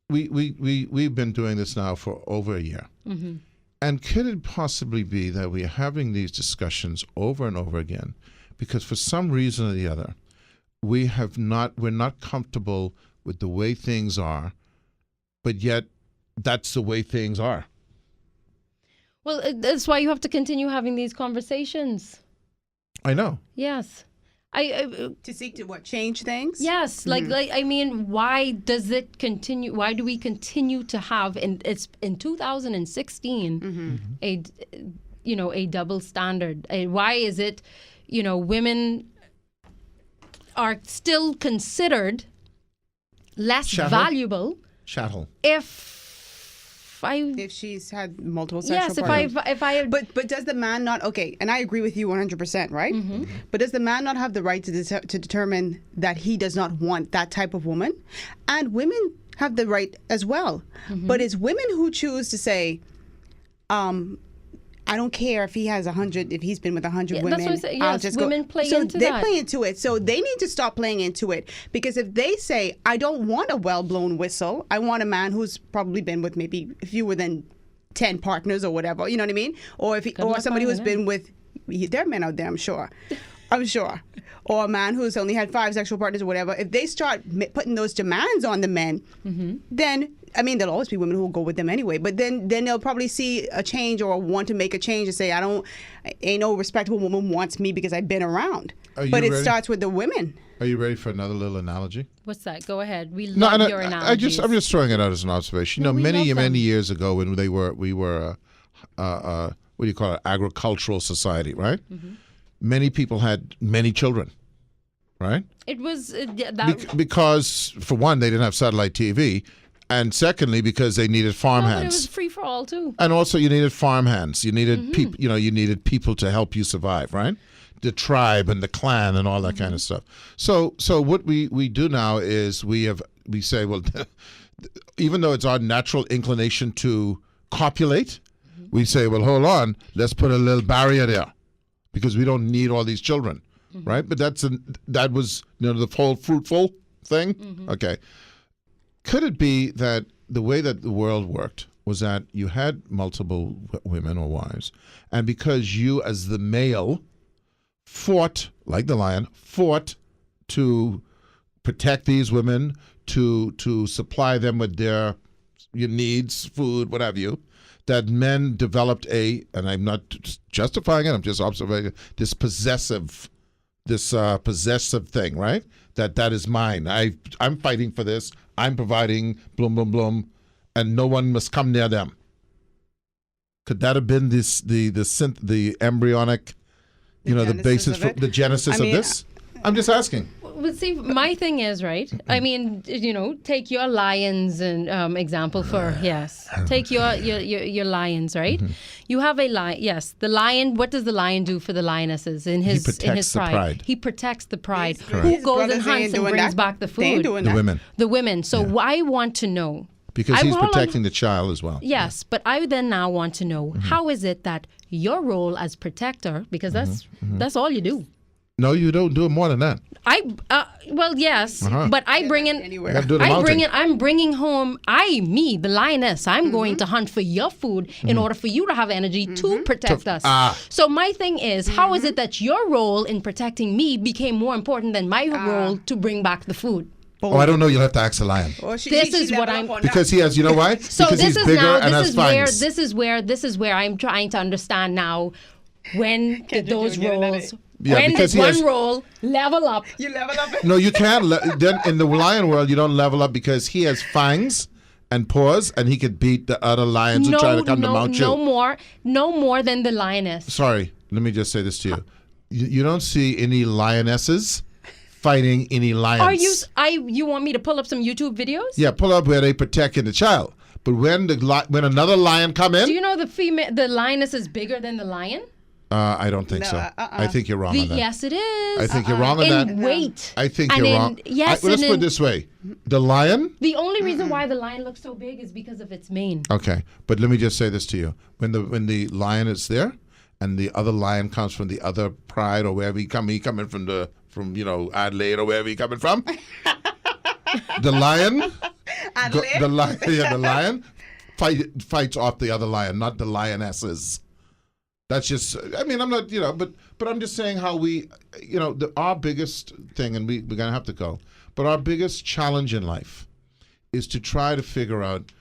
S5: We've been doing this now for over a year. And could it possibly be that we're having these discussions over and over again because for some reason or the other, we're not comfortable with the way things are, but yet that's the way things are?
S4: Well, that's why you have to continue having these conversations.
S5: I know.
S4: Yes.
S3: To seek to change things?
S4: Yes, why does it continue? Why do we continue to have? And it's in 2016 a double standard. Why is it, women are still considered less valuable?
S5: Chattel.
S3: If she's had multiple sexual
S4: partners.
S3: if I but does the man not, okay, and I agree with you 100%, right? But does the man not have the right to determine that he does not want that type of woman? And women have the right as well. But it's women who choose to say, I don't care if he has 100, if he's been with 100
S4: Yeah,
S3: women.
S4: that's what I said.
S3: I'll
S4: Yes,
S3: just
S4: women play
S3: so
S4: into
S3: they
S4: that.
S3: play into it. So they need to stop playing into it, because if they say, I don't want a well-blown whistle, I want a man who's probably been with maybe fewer than 10 partners or whatever, you know what I mean? Or if he, or
S4: luck
S3: somebody who's
S4: finding
S3: been with, there are men out there, I'm sure. I'm sure. Or a man who's only had 5 sexual partners or whatever. If they start putting those demands on the men, then, I mean, there'll always be women who will go with them anyway. But then they'll probably see a change or want to make a change and say, ain't no respectable woman wants me because I've been around.
S5: Are you
S3: But it
S5: ready?
S3: starts with the women.
S5: Are you ready for another little analogy?
S4: What's that? Go ahead. We
S5: No,
S4: love
S5: and
S4: your
S5: I'm
S4: analogies.
S5: just throwing it out as an observation.
S4: No, we
S5: many
S4: love them.
S5: years ago when we were what do you call it, agricultural society, right?
S4: Mm-hmm.
S5: Many people had many children, right?
S4: It was that.
S5: Because for one, they didn't have satellite TV, and secondly, because they needed farm
S4: No, but it
S5: hands.
S4: was free for all too.
S5: And also, you needed farm hands. You needed
S4: Mm-hmm.
S5: people. You needed people to help you survive, right? The tribe and the clan and all that kind of stuff. So what we do now is we say, well, even though it's our natural inclination to copulate, we say, well, hold on, let's put a little barrier there, because we don't need all these children, right? But that was the whole fruitful thing. Okay. Could it be that the way that the world worked was that you had multiple women or wives, and because you as the male fought, like the lion, fought to protect these women, to supply them with their needs, food, what have you, that men developed and I'm not justifying it, I'm just observing this possessive thing, right? That is mine. I'm fighting for this. I'm providing, bloom, bloom, bloom, and no one must come near them. Could that have been the embryonic, the
S3: genesis
S5: basis
S3: of
S5: for
S3: it?
S5: the genesis
S3: I mean,
S5: of this? I'm just asking.
S4: But see, my thing is, right? I mean, take your lions and example for take your lions, right? You have a lion. Yes, the lion. What does the lion do for the lionesses in his
S5: protects the pride.
S4: He protects the pride.
S3: Correct.
S4: Who
S3: His
S4: goes
S3: brothers
S4: and hunts
S3: ain't
S4: and
S3: doing
S4: brings
S3: that.
S4: back the
S3: They ain't
S4: food?
S3: doing
S5: The
S3: that.
S5: women,
S4: The women. So I want to know.
S5: because he's
S4: hold on.
S5: protecting the child as well.
S4: Yes, but I then now want to know how is it that your role as protector, because that's all you do.
S5: No, you don't do it more than that.
S4: Well, yes, but I bring in.
S3: Anywhere.
S5: You got to do the
S4: I
S5: mounting.
S4: bring it. I'm bringing home. The lioness. I'm going to hunt for your food in order for you to have energy to protect us. So my thing is, how is it that your role in protecting me became more important than my role to bring back the food?
S5: Oh, I don't know. You'll have to ask the lion.
S3: Or
S4: This is what
S3: leveled
S4: I'm-
S3: up on that.
S5: Because he has, you know why?
S4: So
S5: because
S4: this
S5: he's
S4: is
S5: bigger
S4: now.
S5: and has fangs.
S4: This is where I'm trying to understand now. When did
S3: you
S4: those
S3: do it another
S4: roles?
S3: day?
S5: Yeah,
S4: when
S5: because
S4: did
S5: he
S4: one
S5: has-
S4: role level up?
S3: You level up.
S5: No, you can't. Then in the lion world, you don't level up because he has fangs and paws, and he could beat the other lions who try to come to mount you.
S4: No more than the lioness.
S5: Sorry, let me just say this to you. You don't see any lionesses fighting any lions.
S4: You want me to pull up some YouTube videos?
S5: Yeah, pull up where they protecting the child. But when another lion come in,
S4: Do you know the lioness is bigger than the lion?
S5: I don't think so. I think you're wrong on that.
S4: Yes, it is.
S5: I think you're wrong on
S4: in
S5: that.
S4: weight.
S5: I think
S4: And
S5: you're
S4: in-
S5: wrong.
S4: Yes,
S5: Let's
S4: and
S5: put it
S4: in-
S5: this way: the lion.
S4: The only reason why the lion looks so big is because of its mane.
S5: Okay, but let me just say this to you: when the lion is there, and the other lion comes from the other pride or wherever he coming from Adelaide or wherever he coming from, the lion, the lion fights off the other lion, not the lionesses. That's just, I mean, I'm not, but I'm just saying how our biggest thing, and we're going to have to go, but our biggest challenge in life is to try to figure out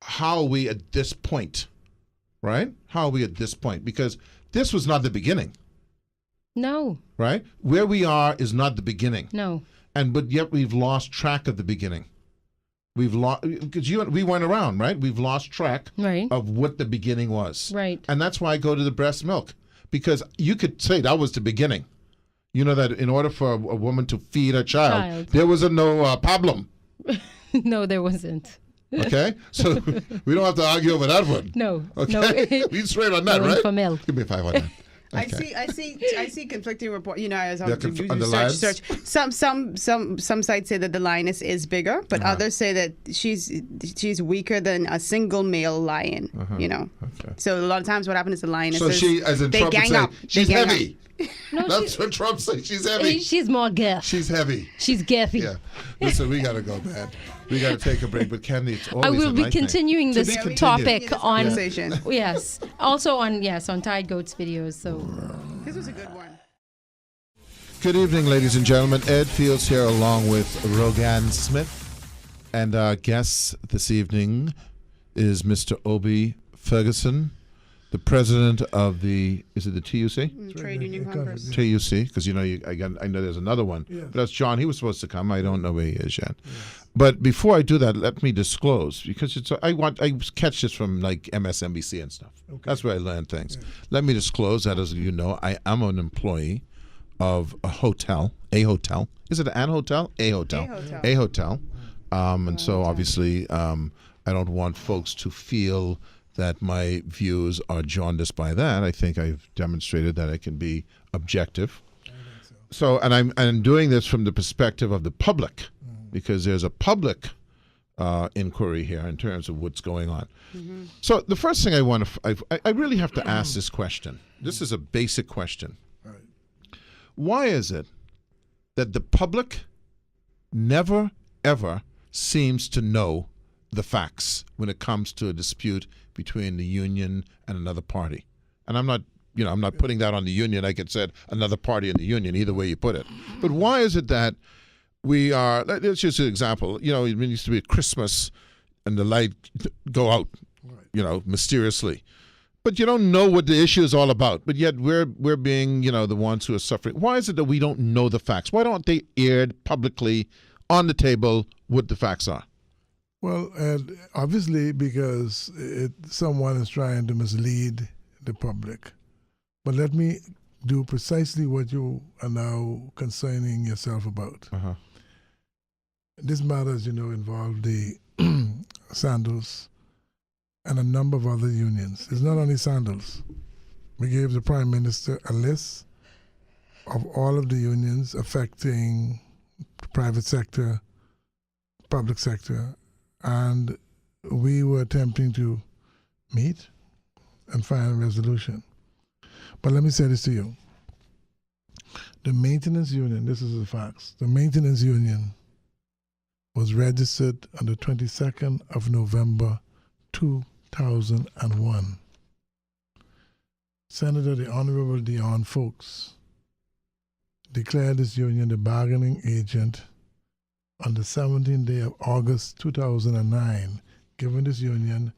S5: how are we at this point, right? How are we at this point? Because this was not the beginning,
S4: No,
S5: right? Where we are is not the beginning.
S4: no.
S5: But yet we've lost track of the beginning. We've lost, because we went around, right? We've lost track
S4: Right.
S5: of what the beginning was.
S4: Right.
S5: And that's why I go to the breast milk, because you could say that was the beginning. You know that in order for a woman to feed her child. There was no problem.
S4: No, there wasn't.
S5: Okay? So we don't have to argue over that one.
S4: No.
S5: Okay?
S4: No.
S5: We straight on that,
S4: Going
S5: right?
S4: for milk.
S5: Give me 5 on that.
S3: I see conflicting reports. You know, as
S5: on the lines?
S3: search. Some sites say that the lioness is bigger, but others say that she's weaker than a single male lion. You know, so a lot of times what happens is the lioness.
S5: So she, as in Trump would say, she's heavy.
S4: No,
S5: that's what Trump says. She's heavy.
S4: She's more girth.
S5: She's heavy.
S4: She's girthy.
S5: Yeah. Listen, we gotta go, man. We gotta take a break. But Candy, it's always
S4: I will be continuing this topic on
S3: conversation.
S4: Yes, also on Tide Goats videos. So
S3: this was a good one.
S5: Good evening, ladies and gentlemen. Ed Fields here, along with Rogan Smith, and our guest this evening is Mr. Obie Ferguson, the president of the TUC?
S3: Trade Union Congress.
S5: TUC, because I know there's another one. Yes. But that's John. He was supposed to come. I don't know where he is yet. Yes. But before I do that, let me disclose, because I catch this from like MSNBC and stuff. Okay. That's where I learn things. Yes. Let me disclose that, as you know, I am an employee of a hotel. Is it an hotel? A hotel. And so obviously I don't want folks to feel that my views are jaundiced by that. I think I've demonstrated that I can be objective. So, and I'm doing this from the perspective of the public, because there's a public inquiry here in terms of what's going on. So the first thing I really have to ask this question. This is a basic question. Why is it that the public never, ever seems to know the facts when it comes to a dispute between the union and another party? And I'm not putting that on the union. Like it said, another party in the union, either way you put it. But why is it that we are, let's just an example, it used to be Christmas and the light go out, mysteriously. But you don't know what the issue is all about. But yet we're being, the ones who are suffering. Why is it that we don't know the facts? Why don't they aired publicly on the table what the facts are?
S6: Well, obviously because someone is trying to mislead the public. But let me do precisely what you are now concerning yourself about. This matter, as you know, involved the Sandals and a number of other unions. It's not only Sandals. We gave the Prime Minister a list of all of the unions affecting the private sector, public sector, and we were attempting to meet and find a resolution. But let me say this to you. The maintenance union, this is the facts, the maintenance union was registered on the 22nd of November 2001. Senator the Honorable Dion Fowlkes declared this union the bargaining agent on the 17th day of August 2009, giving this union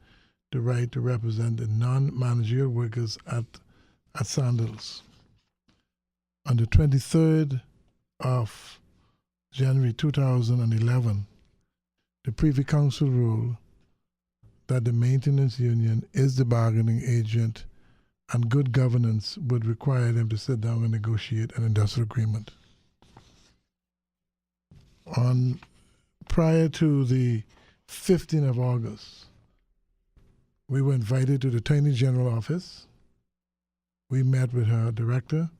S6: the right to represent the non-managerial workers at Sandals. On the 23rd of January 2011, the Privy Council ruled that the maintenance union is the bargaining agent and good governance would require them to sit down and negotiate an industrial agreement. Prior to the 15th of August, we were invited to the Attorney General office. We met with her director,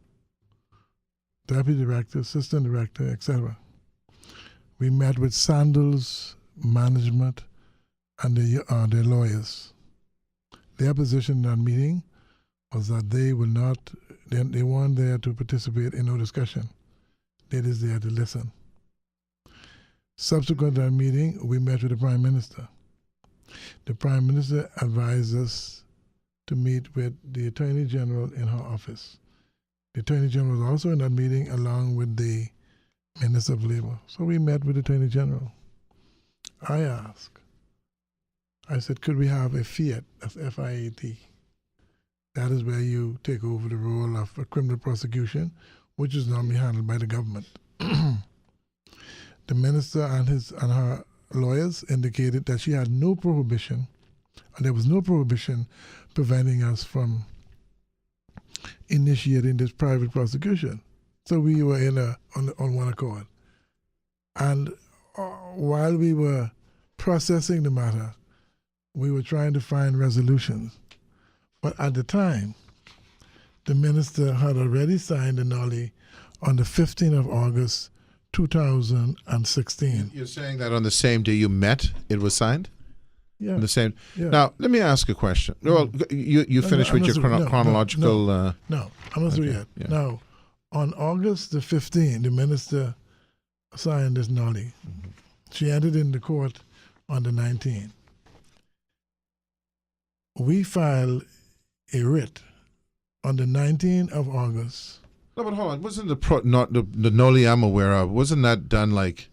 S6: deputy director, assistant director, etc. We met with Sandals management and their lawyers. Their position in that meeting was that they weren't there to participate in no discussion. They just there to listen. Subsequent to that meeting, we met with the Prime Minister. The Prime Minister advised us to meet with the Attorney General in her office. The Attorney General was also in that meeting along with the Minister of Labor. So we met with the Attorney General. I said, could we have a FIAT, that's F-I-A-T. That is where you take over the role of a criminal prosecution, which is normally handled by the government. The minister and her lawyers indicated that she had no prohibition, and there was no prohibition preventing us from initiating this private prosecution. So we were on one accord. And while we were processing the matter, we were trying to find resolutions. But at the time, the minister had already signed the Nolly on the 15th of August, 2016.
S5: You're saying that on the same day you met, it was signed?
S6: Yeah.
S5: On the same.
S6: Yeah.
S5: Now, let me ask a question. Well, you finished with your chronological.
S6: No, I'm not through yet.
S5: yeah.
S6: Now, on August the 15th, the minister signed this Nolly. She entered in the court on the 19th. We filed a writ on the 19th of August.
S5: No, but hold on. Wasn't the Nolly I'm aware of? Wasn't that done like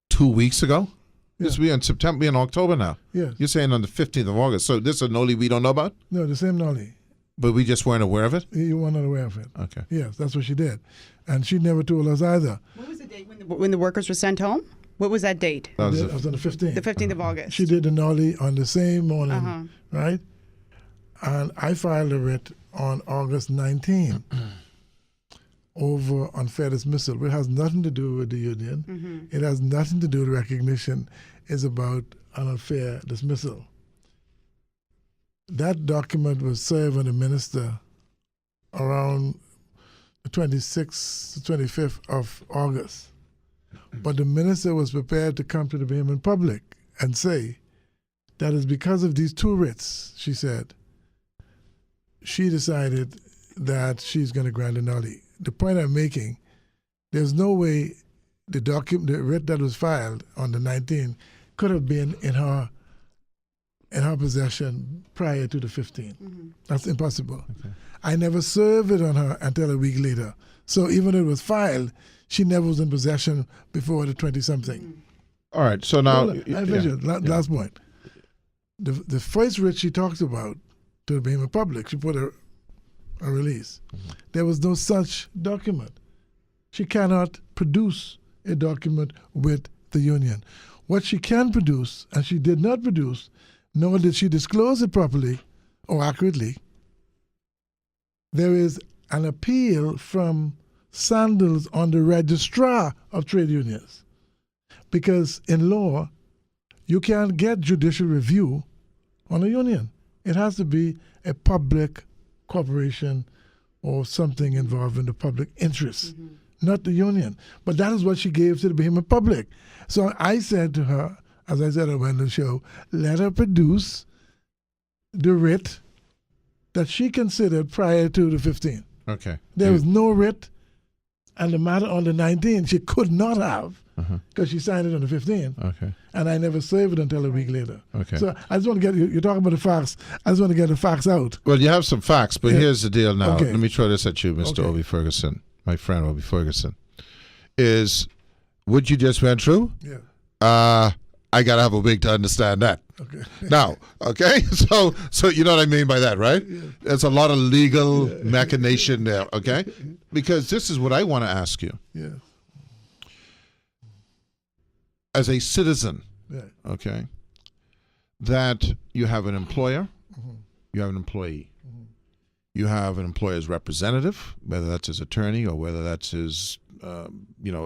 S5: 2 weeks ago? This we in September, we in October now.
S6: Yes.
S5: You're saying on the 15th of August. So this is a Nolly we don't know about,
S6: No, the same Nolly.
S5: but we just weren't aware of it.
S6: You were not aware of it.
S5: Okay.
S6: Yes, that's what she did. And she never told us either.
S3: What was the date when the workers were sent home? What was that date?
S5: That was
S6: It was on the 15th.
S3: The 15th of August.
S6: She did the Nolly on the same morning,
S3: Uh-huh.
S6: right? And I filed a writ on August 19 over unfair dismissal. It has nothing to do with the union. It has nothing to do with recognition. It's about an unfair dismissal. That document was served on the minister around the 26th, 25th of August. But the minister was prepared to come to the Bahamian public and say that it's because of these two writs, she said, she decided that she's going to grant a Nolly. The point I'm making, there's no way the writ that was filed on the 19th could have been in her possession prior to the 15th. That's impossible.
S5: Okay.
S6: I never served it on her until a week later. So even though it was filed, she never was in possession before the 20-something.
S5: All right. So now,
S6: Last point. The first writ she talks about to the Bahamian public, she put a release. There was no such document. She cannot produce a document with the union. What she can produce, and she did not produce, nor did she disclose it properly or accurately, there is an appeal from Sandals on the registrar of trade unions. Because in law, you can't get judicial review on a union. It has to be a public corporation or something involving the public interest, not the union. But that is what she gave to the Bahamian public. So I said to her, as I said on the show, let her produce the writ that she considered prior to the 15th.
S5: okay.
S6: There was no writ, and the matter on the 19th she could not have because she signed it on the 15th.
S5: Okay.
S6: And I never served it until a week later.
S5: Okay.
S6: So I just want to get, you're talking about the facts, I just want to get the facts out.
S5: Well, you have some facts, but here's the deal now.
S6: Okay.
S5: Let me throw this at you, Mr.
S6: Okay.
S5: Obi Ferguson, my friend Obi Ferguson. Is what you just went through?
S6: Yeah.
S5: I got to have a week to understand that.
S6: Okay.
S5: Now, okay? So you know what I mean by that, right?
S6: Yeah.
S5: There's a lot of legal machination there, okay? Because this is what I want to ask you.
S6: Yeah.
S5: As a citizen,
S6: Yeah.
S5: okay, that you have an employer, you have an employee. You have an employer's representative, whether that's his attorney or whether that's his,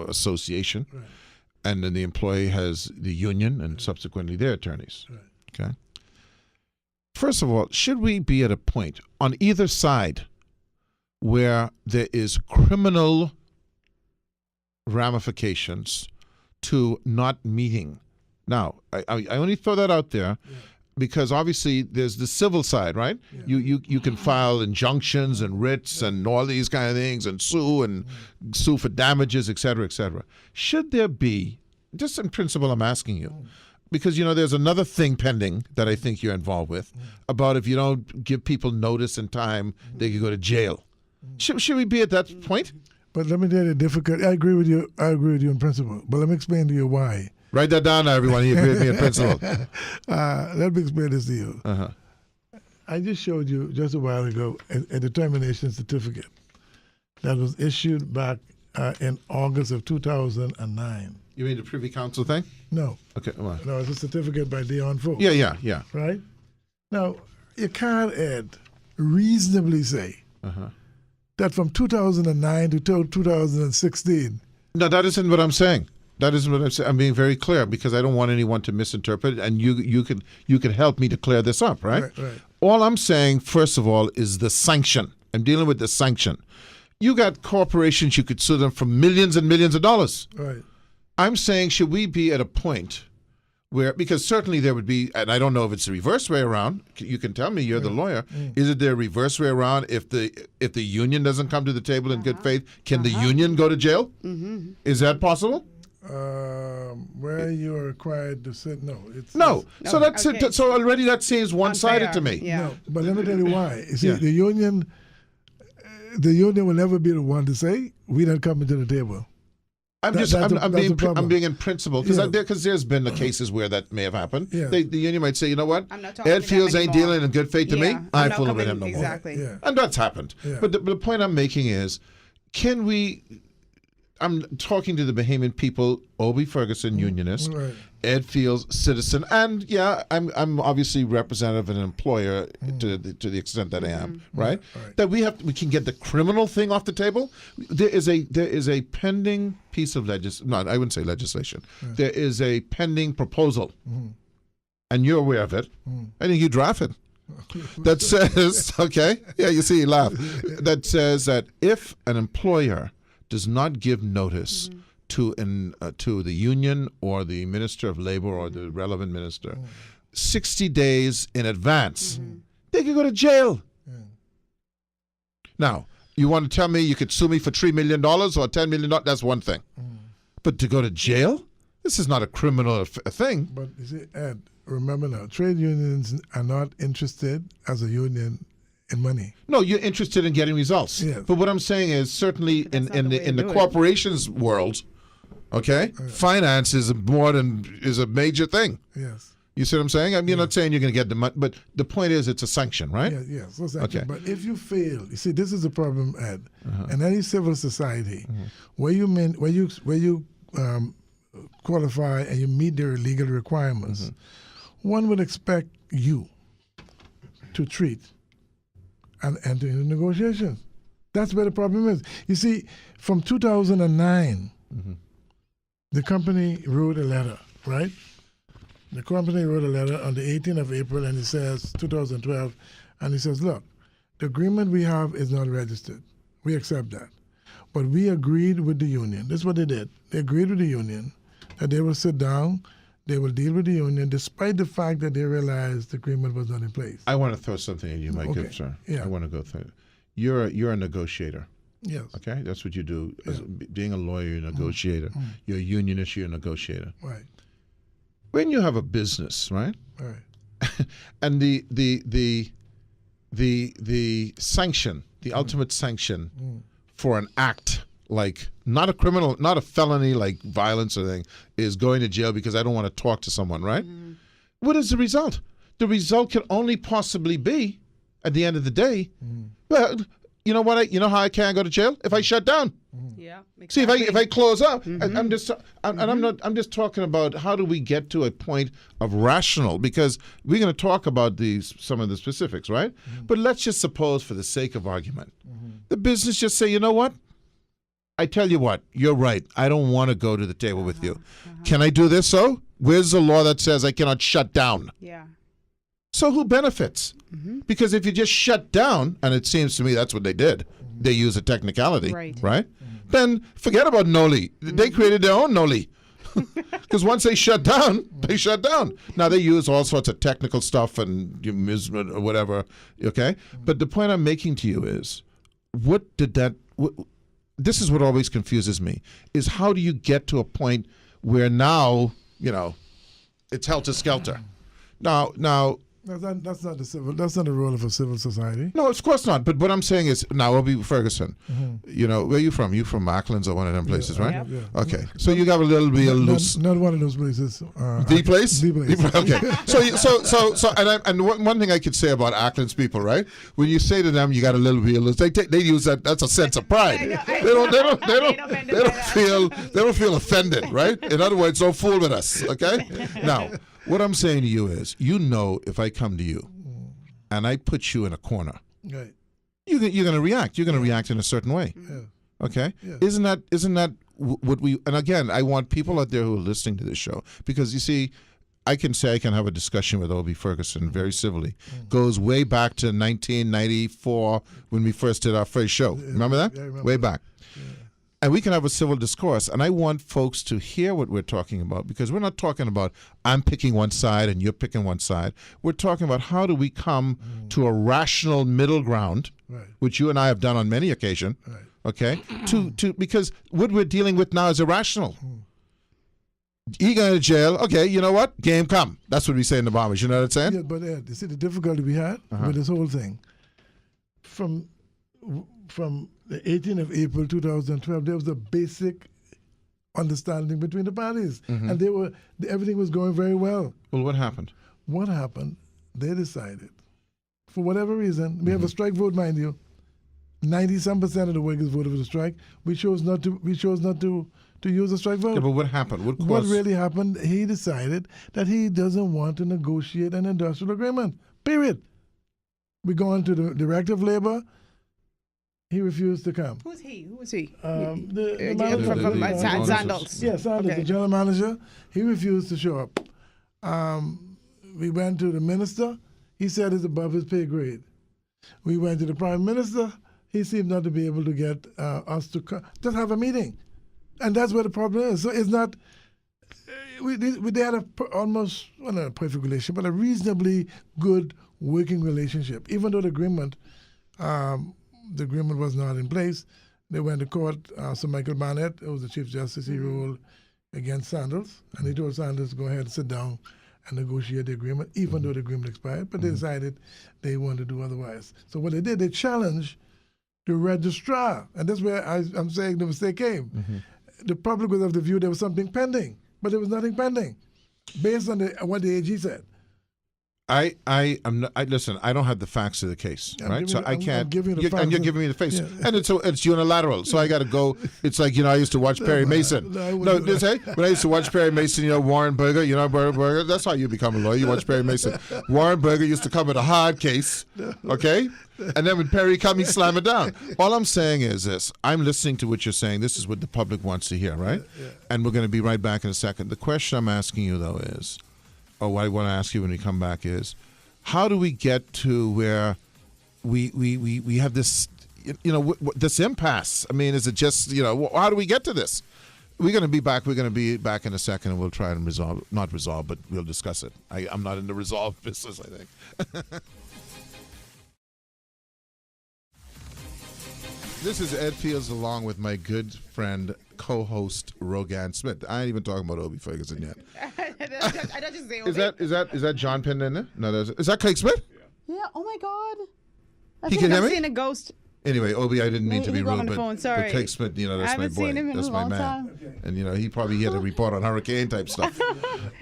S5: association.
S6: Right.
S5: And then the employee has the union and subsequently their attorneys.
S6: Right.
S5: Okay. First of all, should we be at a point on either side where there is criminal ramifications to not meeting? Now, I only throw that out there because obviously there's the civil side, right?
S6: Yeah.
S5: You can file injunctions and writs and all these kind of things and sue for damages, et cetera, et cetera. Should there be, just in principle I'm asking you, because, there's another thing pending that I think you're involved with about if you don't give people notice in time, they could go to jail. Should we be at that point?
S6: But let me tell you, difficult. I agree with you in principle. But let me explain to you why.
S5: Write that down now, everyone. You agree with me in principle.
S6: Let me explain this to you.
S5: Uh-huh.
S6: I just showed you just a while ago a determination certificate that was issued back in August of 2009.
S5: You mean the Privy Council thing?
S6: No,
S5: Okay. Well,
S6: no, it's a certificate by Dion Folk.
S5: yeah.
S6: Right? Now, you can't, Ed, reasonably say that from 2009 to 2016.
S5: No, that isn't what I'm saying. That isn't what I'm saying. I'm being very clear because I don't want anyone to misinterpret, and you can help me to clear this up, right?
S6: Right.
S5: All I'm saying, first of all, is the sanction. I'm dealing with the sanction. You got corporations, you could sue them for millions and millions of dollars.
S6: Right.
S5: I'm saying, should we be at a point where, because certainly there would be, and I don't know if it's the reverse way around. You can tell me, you're the lawyer. Is it the reverse way around? If the union doesn't come to the table in good faith, can the union go to jail? Mm-hmm. Is that possible?
S6: Where you are required to sit? No, it's
S5: No. So that's
S3: Okay.
S5: it. So already that seems one-sided
S3: Unfair.
S5: to me.
S3: Yeah.
S6: no. But let me tell you why. You see,
S5: Yeah.
S6: the union will never be the one to say we don't come into the table.
S5: I'm
S6: That's
S5: just,
S6: the problem.
S5: I'm being in principle because
S6: Yeah.
S5: there's been the cases where that may have happened.
S6: Yeah.
S5: The union might say, you know what,
S3: I'm not talking
S5: Ed
S3: to them
S5: Fields ain't
S3: anymore.
S5: dealing in good faith to me.
S3: I'm
S5: I
S3: not
S5: fool with him
S3: coming-
S5: no more.
S3: Exactly.
S6: Yeah.
S5: And that's happened.
S6: Yeah.
S5: But the point I'm making is, can we? I'm talking to the Bahamian people, Obie Ferguson, unionist,
S6: Right.
S5: Ed Fields, citizen, and yeah, I'm obviously representative of an employer to the extent that I am, right?
S6: Right.
S5: That we can get the criminal thing off the table. There is a pending piece of I wouldn't say legislation. There is a pending proposal, and you're aware of it. I think you drafted. That says, okay, yeah, you see, you laugh. That says that if an employer does not give notice to the union or the Minister of Labor or the relevant minister 60 days in advance, they could go to jail. Now, you want to tell me you could sue me for $3 million or $10 million? That's one thing. But to go to jail? This is not a criminal thing.
S6: But you see, Ed, remember now, trade unions are not interested as a union in money.
S5: No, you're interested in getting results.
S6: Yes.
S5: But what I'm saying is certainly in
S3: not the way
S5: the
S3: to do it.
S5: corporations world, okay, finance is a major thing.
S6: Yes.
S5: You see what I'm saying? I'm not saying you're going to get the money, but the point is it's a sanction, right?
S6: Yes, yes, exactly.
S5: Okay.
S6: But if you fail, you see, this is the problem, Ed. In any civil society, where you qualify and you meet their legal requirements, one would expect you to treat and enter into negotiations. That's where the problem is. You see, from 2009, the company wrote a letter, right? The company wrote a letter on the 18th of April, and it says 2012, and it says, look, the agreement we have is not registered. We accept that. But we agreed with the union. This is what they did. They agreed with the union that they will sit down, they will deal with the union, despite the fact that they realized the agreement was not in place.
S5: I want to throw something at you, my
S6: Okay.
S5: good sir.
S6: Yeah.
S5: I want to go through it. You're a negotiator.
S6: Yes.
S5: Okay, that's what you do. Being a lawyer, you're a negotiator. You're a unionist, you're a negotiator.
S6: Right.
S5: When you have a business, right,
S6: Right.
S5: and the sanction, the ultimate sanction for an act like not a criminal, not a felony like violence or anything, is going to jail because I don't want to talk to someone, right? What is the result? The result can only possibly be, at the end of the day, well, you know what? You know how I can't go to jail? If I shut down.
S3: Yeah.
S5: See, if I close up, I'm just talking about how do we get to a point of rational, because we're going to talk about some of the specifics, right? But let's just suppose, for the sake of argument, the business just say, you know what? I tell you what, you're right. I don't want to go to the table with you. Can I do this? So where's the law that says I cannot shut down?
S3: Yeah.
S5: So who benefits? Because if you just shut down, and it seems to me that's what they did, they use a technicality,
S3: Right.
S5: Then forget about NOLI. They created their own NOLI. Because once they shut down, they shut down. Now they use all sorts of technical stuff and or whatever, okay? But the point I'm making to you is, this is what always confuses me, is how do you get to a point where now, it's helter-skelter? Now,
S6: That's not the role of a civil society.
S5: no, of course not. But what I'm saying is, now, Obie Ferguson, where are you from? You from Macklin's or one of them places, right?
S3: Yep.
S6: Yeah.
S5: Okay, so you got a little bit loose.
S6: Not one of those places.
S5: The place?
S6: The place.
S5: Okay. So, and one thing I could say about Ackland's people, right? When you say to them, you got a little bit loose, they use that. That's a sense of pride. They don't feel offended, right? In other words, don't fool with us. Okay. Now, what I'm saying to you is, if I come to you and I put you in a corner,
S6: Right.
S5: you're going to react. You're going to react in a certain way.
S6: Yeah.
S5: Okay?
S6: Yeah.
S5: Isn't that what we, and again, I want people out there who are listening to this show, because you see, I can say I can have a discussion with Obie Ferguson very civilly. Goes way back to 1994 when we first did our first show. Remember that?
S6: Yeah, I remember
S5: way
S6: that.
S5: back. And we can have a civil discourse. And I want folks to hear what we're talking about, because we're not talking about I'm picking one side and you're picking one side. We're talking about how do we come to a rational middle ground,
S6: Right.
S5: which you and I have done on many occasions.
S6: Right.
S5: Okay, because what we're dealing with now is irrational. He going to jail. Okay, you know what? Game come. That's what we say in the Bahamas. You know what I'm saying?
S6: Yeah, but Ed, you see the difficulty we had with this whole thing. From the 18th of April 2012, there was a basic understanding between the parties, and everything was going very well.
S5: Well, what happened?
S6: What happened? They decided, for whatever reason, we have a strike vote, mind you. 90-some% of the workers voted for the strike. We chose not to. We chose not to use a strike vote.
S5: Yeah, but what happened?
S6: What really happened? He decided that he doesn't want to negotiate an industrial agreement. Period. We go on to the Director of Labor. He refused to come.
S3: Who's he? Who was he?
S6: The
S3: From
S5: the
S3: Sandals.
S6: Yeah, Sanders, the general manager. He refused to show up. We went to the minister. He said it's above his pay grade. We went to the prime minister. He seemed not to be able to get us to just have a meeting. And that's where the problem is. So it's not, they had almost, well, not a perfect relationship, but a reasonably good working relationship. Even though the agreement was not in place, they went to court. Sir Michael Barnett, who was the Chief Justice, he ruled against Sandals, and he told Sandals to go ahead and sit down and negotiate the agreement, even though the agreement expired. But they decided they wanted to do otherwise. So what they did, they challenged the registrar, and that's where I'm saying the mistake came. The public was of the view there was something pending, but there was nothing pending, based on what the AG said.
S5: Listen, I don't have the facts of the case, right? So I can't.
S6: I'm giving you the
S5: and you're
S6: facts.
S5: giving me the face,
S6: Yeah.
S5: and it's unilateral. So I got to go. It's like I used to watch Perry Mason.
S6: I wouldn't do that.
S5: When I used to watch Perry Mason, Warren Burger. Burger. That's how you become a lawyer. You watch Perry Mason. Warren Burger used to come with a hard case, okay, and then when Perry come, he slam it down. All I'm saying is this: I'm listening to what you're saying. This is what the public wants to hear, right?
S6: Yeah.
S5: And we're going to be right back in a second. The question I'm asking you though is, or what I want to ask you when we come back is, how do we get to where we have this, this impasse? I mean, is it just, how do we get to this? We're going to be back. We're going to be back in a second, and we'll try and not resolve, but we'll discuss it. I'm not in the resolve business, I think. This is Ed Fields along with my good friend, co-host Rogan Smith. I ain't even talking about Obie Ferguson yet.
S3: I don't just say
S5: Is that John Pinder in there? No, is that Craig Smith?
S3: Yeah. Oh my God. I
S5: He
S3: think
S5: can hear
S3: I've
S5: me?
S3: seen a ghost.
S5: Anyway, Obie, I didn't mean to be
S3: He go on
S5: rude,
S3: the phone,
S5: but
S3: sorry.
S5: Craig Smith, that's
S3: I
S5: my
S3: haven't
S5: boy.
S3: seen him in
S5: That's
S3: a
S5: my
S3: long
S5: man.
S3: time.
S5: And he had a report on hurricane type stuff.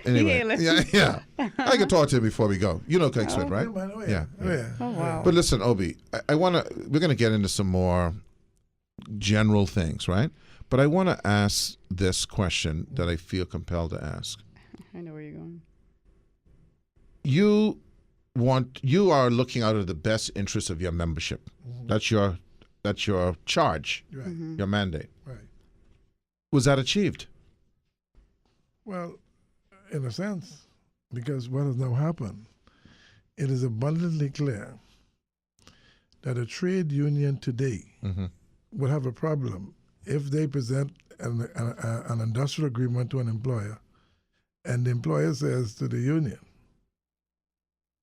S5: Anyway,
S3: hailing.
S5: yeah. I can talk to him before we go. You know Craig Smith, right?
S6: Oh,
S5: Yeah.
S3: Oh wow.
S5: But listen, Obie, we're gonna get into some more general things, right? But I want to ask this question that I feel compelled to ask.
S3: I know where you're going.
S5: You are looking out of the best interest of your membership. That's your charge,
S6: Right.
S5: your mandate.
S6: Right.
S5: Was that achieved?
S6: Well, in a sense, because what has now happened, it is abundantly clear that a trade union today will have a problem if they present an industrial agreement to an employer, and the employer says to the union,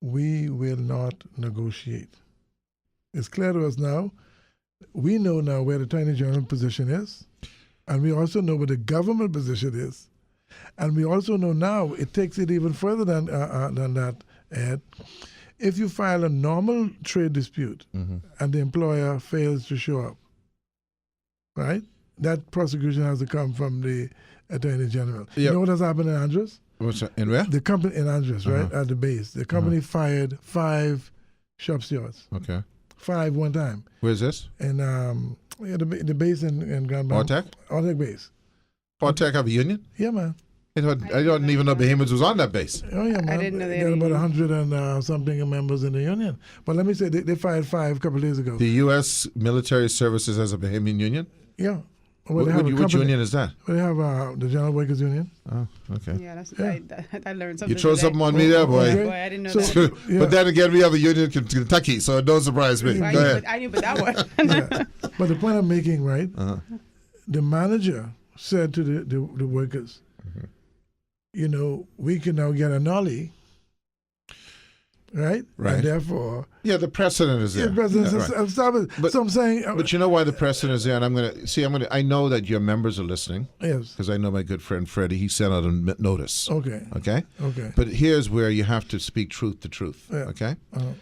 S6: we will not negotiate. It's clear to us now. We know now where the Attorney General position is, and we also know where the government position is, and we also know now it takes it even further than that, Ed. If you file a normal trade dispute and the employer fails to show up, right? That prosecution has to come from the Attorney General.
S5: Yep.
S6: You know what has happened in Andros?
S5: What's that? In where?
S6: The company in Andros, right, at the base. The company fired 5 shop stewards.
S5: Okay.
S6: 5 one time.
S5: Where's this?
S6: And the base in Grand Bahama.
S5: Ortec?
S6: Ortec base.
S5: Ortec have a union?
S6: Yeah, man.
S5: I didn't even know Bahamas was on that base.
S6: Oh, yeah, man.
S3: I didn't know they
S6: got
S3: had a
S6: about
S3: union.
S6: 100 and something members in the union. But let me say, they fired 5 a couple of days ago.
S5: The U.S. military services has a Bahamian union?
S6: Yeah. Well, they have a
S5: Which
S6: company.
S5: union is that?
S6: Well, they have the General Workers Union.
S5: Oh, okay.
S3: Yeah, that's
S6: Yeah.
S3: I learned something.
S5: You throw
S3: today.
S5: something on me there, boy.
S6: Okay.
S3: Boy, I didn't know
S6: So-
S3: that.
S6: Yeah.
S5: But then again, we have a union in Kentucky, so it don't surprise me.
S3: I
S5: Go
S3: knew,
S5: ahead.
S3: but I knew, but that one.
S6: Yeah. But the point I'm making, right?
S5: Uh-huh.
S6: The manager said to the workers, you know, we can now get a nollie, right?
S5: Right.
S6: And therefore,
S5: Yeah, the precedent is there.
S6: the president
S5: Yeah, right.
S6: established.
S5: But-
S6: So I'm saying,
S5: But you know why the precedent is there, and I know that your members are listening
S6: yes.
S5: because I know my good friend Freddie. He sent out a notice.
S6: Okay.
S5: Okay.
S6: Okay.
S5: But here's where you have to speak truth to truth.
S6: Yeah.
S5: Okay.
S6: Uh-huh.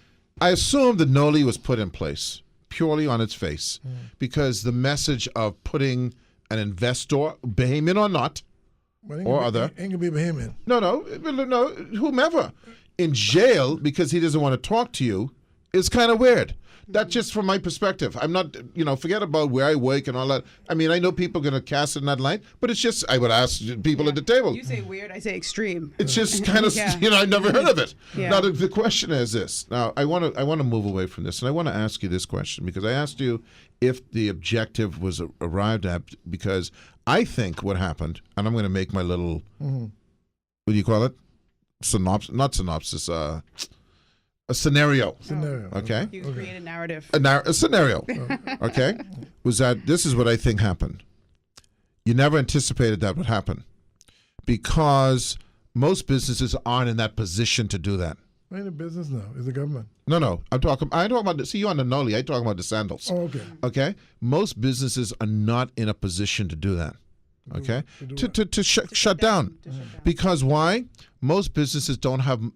S5: I assume the NOLI was put in place purely on its face because the message of putting an investor, Bahamian or not,
S6: But ain't
S5: or
S6: gonna be-
S5: other.
S6: Ain't gonna be Bahamian.
S5: no, whomever, in jail because he doesn't want to talk to you is kind of weird. That's just from my perspective. I'm not, forget about where I work and all that. I mean, I know people are going to cast it in that light, but it's just, I would ask people at the table.
S3: You say weird, I say extreme.
S5: It's just kind of,
S3: Yeah.
S5: I've never heard of it.
S3: Yeah.
S5: Now, the question is this. Now, I want to move away from this, and I want to ask you this question because I asked you if the objective was arrived at, because I think what happened, and I'm going to make my little, what do you call it? Not synopsis, a scenario.
S6: Scenario.
S5: Okay?
S3: You create a narrative.
S5: A scenario, okay, was that this is what I think happened. You never anticipated that would happen because most businesses aren't in that position to do that.
S6: We're in the business now. It's the government.
S5: No, I'm talking about, see you on the Noli, I'm talking about the sandals.
S6: Oh, okay.
S5: Okay? Most businesses are not in a position to do that. Okay? To shut down. Because why? Most businesses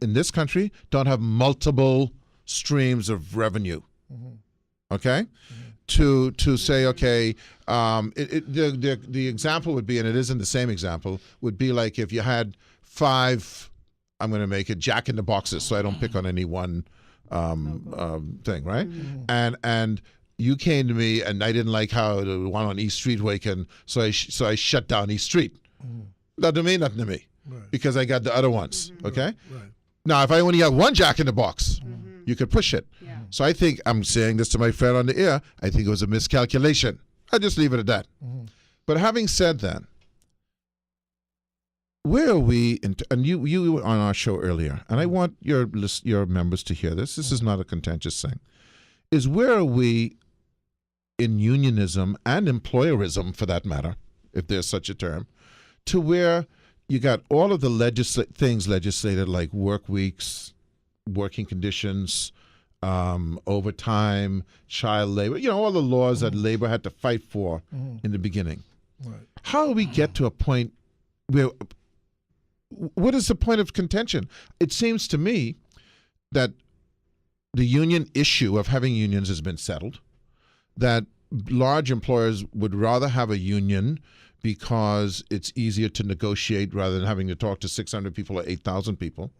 S5: in this country, don't have multiple streams of revenue. Okay? To say, okay, the example would be, and it isn't the same example, would be like if you had 5, I'm going to make it Jack in the Boxes, so I don't pick on any one thing, right? And you came to me, and I didn't like how the one on East Street waking, so I shut down East Street. That don't mean nothing to me because I got the other ones. Okay.
S6: Right.
S5: Now, if I only have one Jack in the Box, you could push it.
S3: Yeah.
S5: So I think I'm saying this to my friend on the air. I think it was a miscalculation. I'll just leave it at that. But having said that, where are we? And you were on our show earlier, and I want your members to hear this. This is not a contentious thing. Is where are we in unionism and employerism, for that matter, if there's such a term, to where you got all of the things legislated like work weeks, working conditions, overtime, child labor, all the laws that labor had to fight for in the beginning.
S6: Right.
S5: How do we get to a point where, what is the point of contention? It seems to me that the union issue of having unions has been settled, that large employers would rather have a union because it's easier to negotiate rather than having to talk to 600 people or 8,000 people.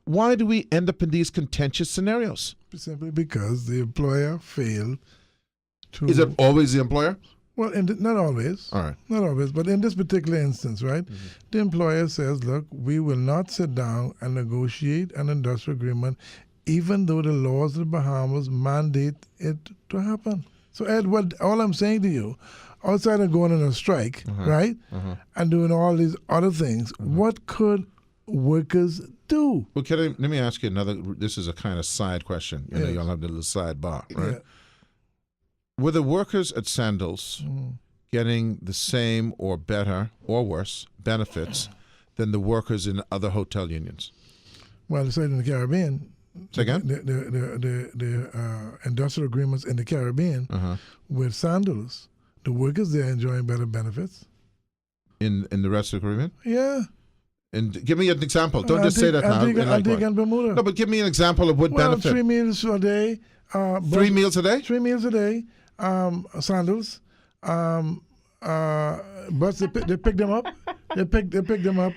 S5: Why do we end up in these contentious scenarios?
S6: Simply because the employer failed to.
S5: Is it always the employer?
S6: Well, not always.
S5: All right.
S6: Not always, but in this particular instance, right? The employer says, look, we will not sit down and negotiate an industrial agreement even though the laws of the Bahamas mandate it to happen. So, Ed, all I'm saying to you, outside of going on a strike, right, and doing all these other things, what could workers do?
S5: Well, let me ask you another. This is a kind of side question.
S6: Yes.
S5: You'll have the little sidebar, right?
S6: Yeah.
S5: Were the workers at Sandals getting the same or better or worse benefits than the workers in other hotel unions?
S6: Well, say in the Caribbean.
S5: Say again?
S6: The industrial agreements in the Caribbean with Sandals, the workers there enjoying better benefits.
S5: In the rest of the Caribbean?
S6: Yeah.
S5: And give me an example. Don't just say that now.
S6: Antigua and Bermuda.
S5: No, but give me an example of what
S6: well,
S5: benefit.
S6: 3 meals a day.
S5: 3 meals a day?
S6: 3 meals a day. Sandals. But they pick them up. They pick them up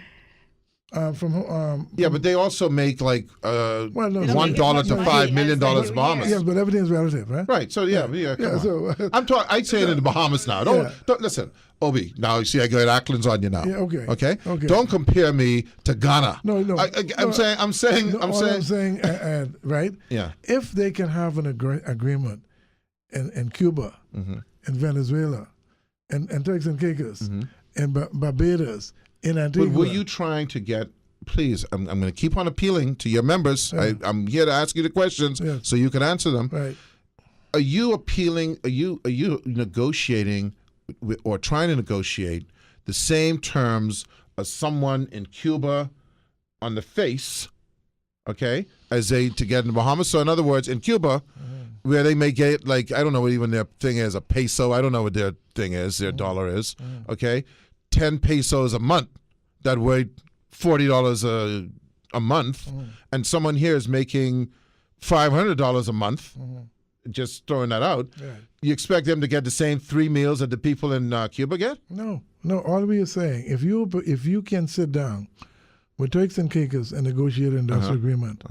S6: from.
S5: Yeah, but they also make like
S6: no,
S5: $1 to $5 million Bahamas.
S6: Yes, but everything is relative, right?
S5: Right. So come on.
S6: So
S5: I'm talking. I'd say it in the Bahamas now. Don't listen, Obi. Now you see, I got Ackland's on you now.
S6: Yeah, okay.
S5: Okay. Don't compare me to Ghana.
S6: No.
S5: I'm saying.
S6: Right.
S5: Yeah.
S6: If they can have an agreement in Cuba, in Venezuela, and Turks and Caicos, in Barbados, in Antigua.
S5: But were you trying to get? Please, I'm going to keep on appealing to your members.
S6: Yeah.
S5: I'm here to ask you the questions so you can answer them.
S6: Right.
S5: Are you appealing? Are you negotiating or trying to negotiate the same terms as someone in Cuba on the face, okay, as they to get in the Bahamas? So in other words, in Cuba, where they may get like I don't know what even their thing is, a peso. I don't know what their thing is, their dollar is. Okay, 10 pesos a month. That way, $40 a month, and someone here is making $500 a month. Just throwing that out.
S6: Right.
S5: You expect them to get the same 3 meals that the people in Cuba get?
S6: No. All we are saying, if you can sit down with Turks and Caicos and negotiate an industrial agreement,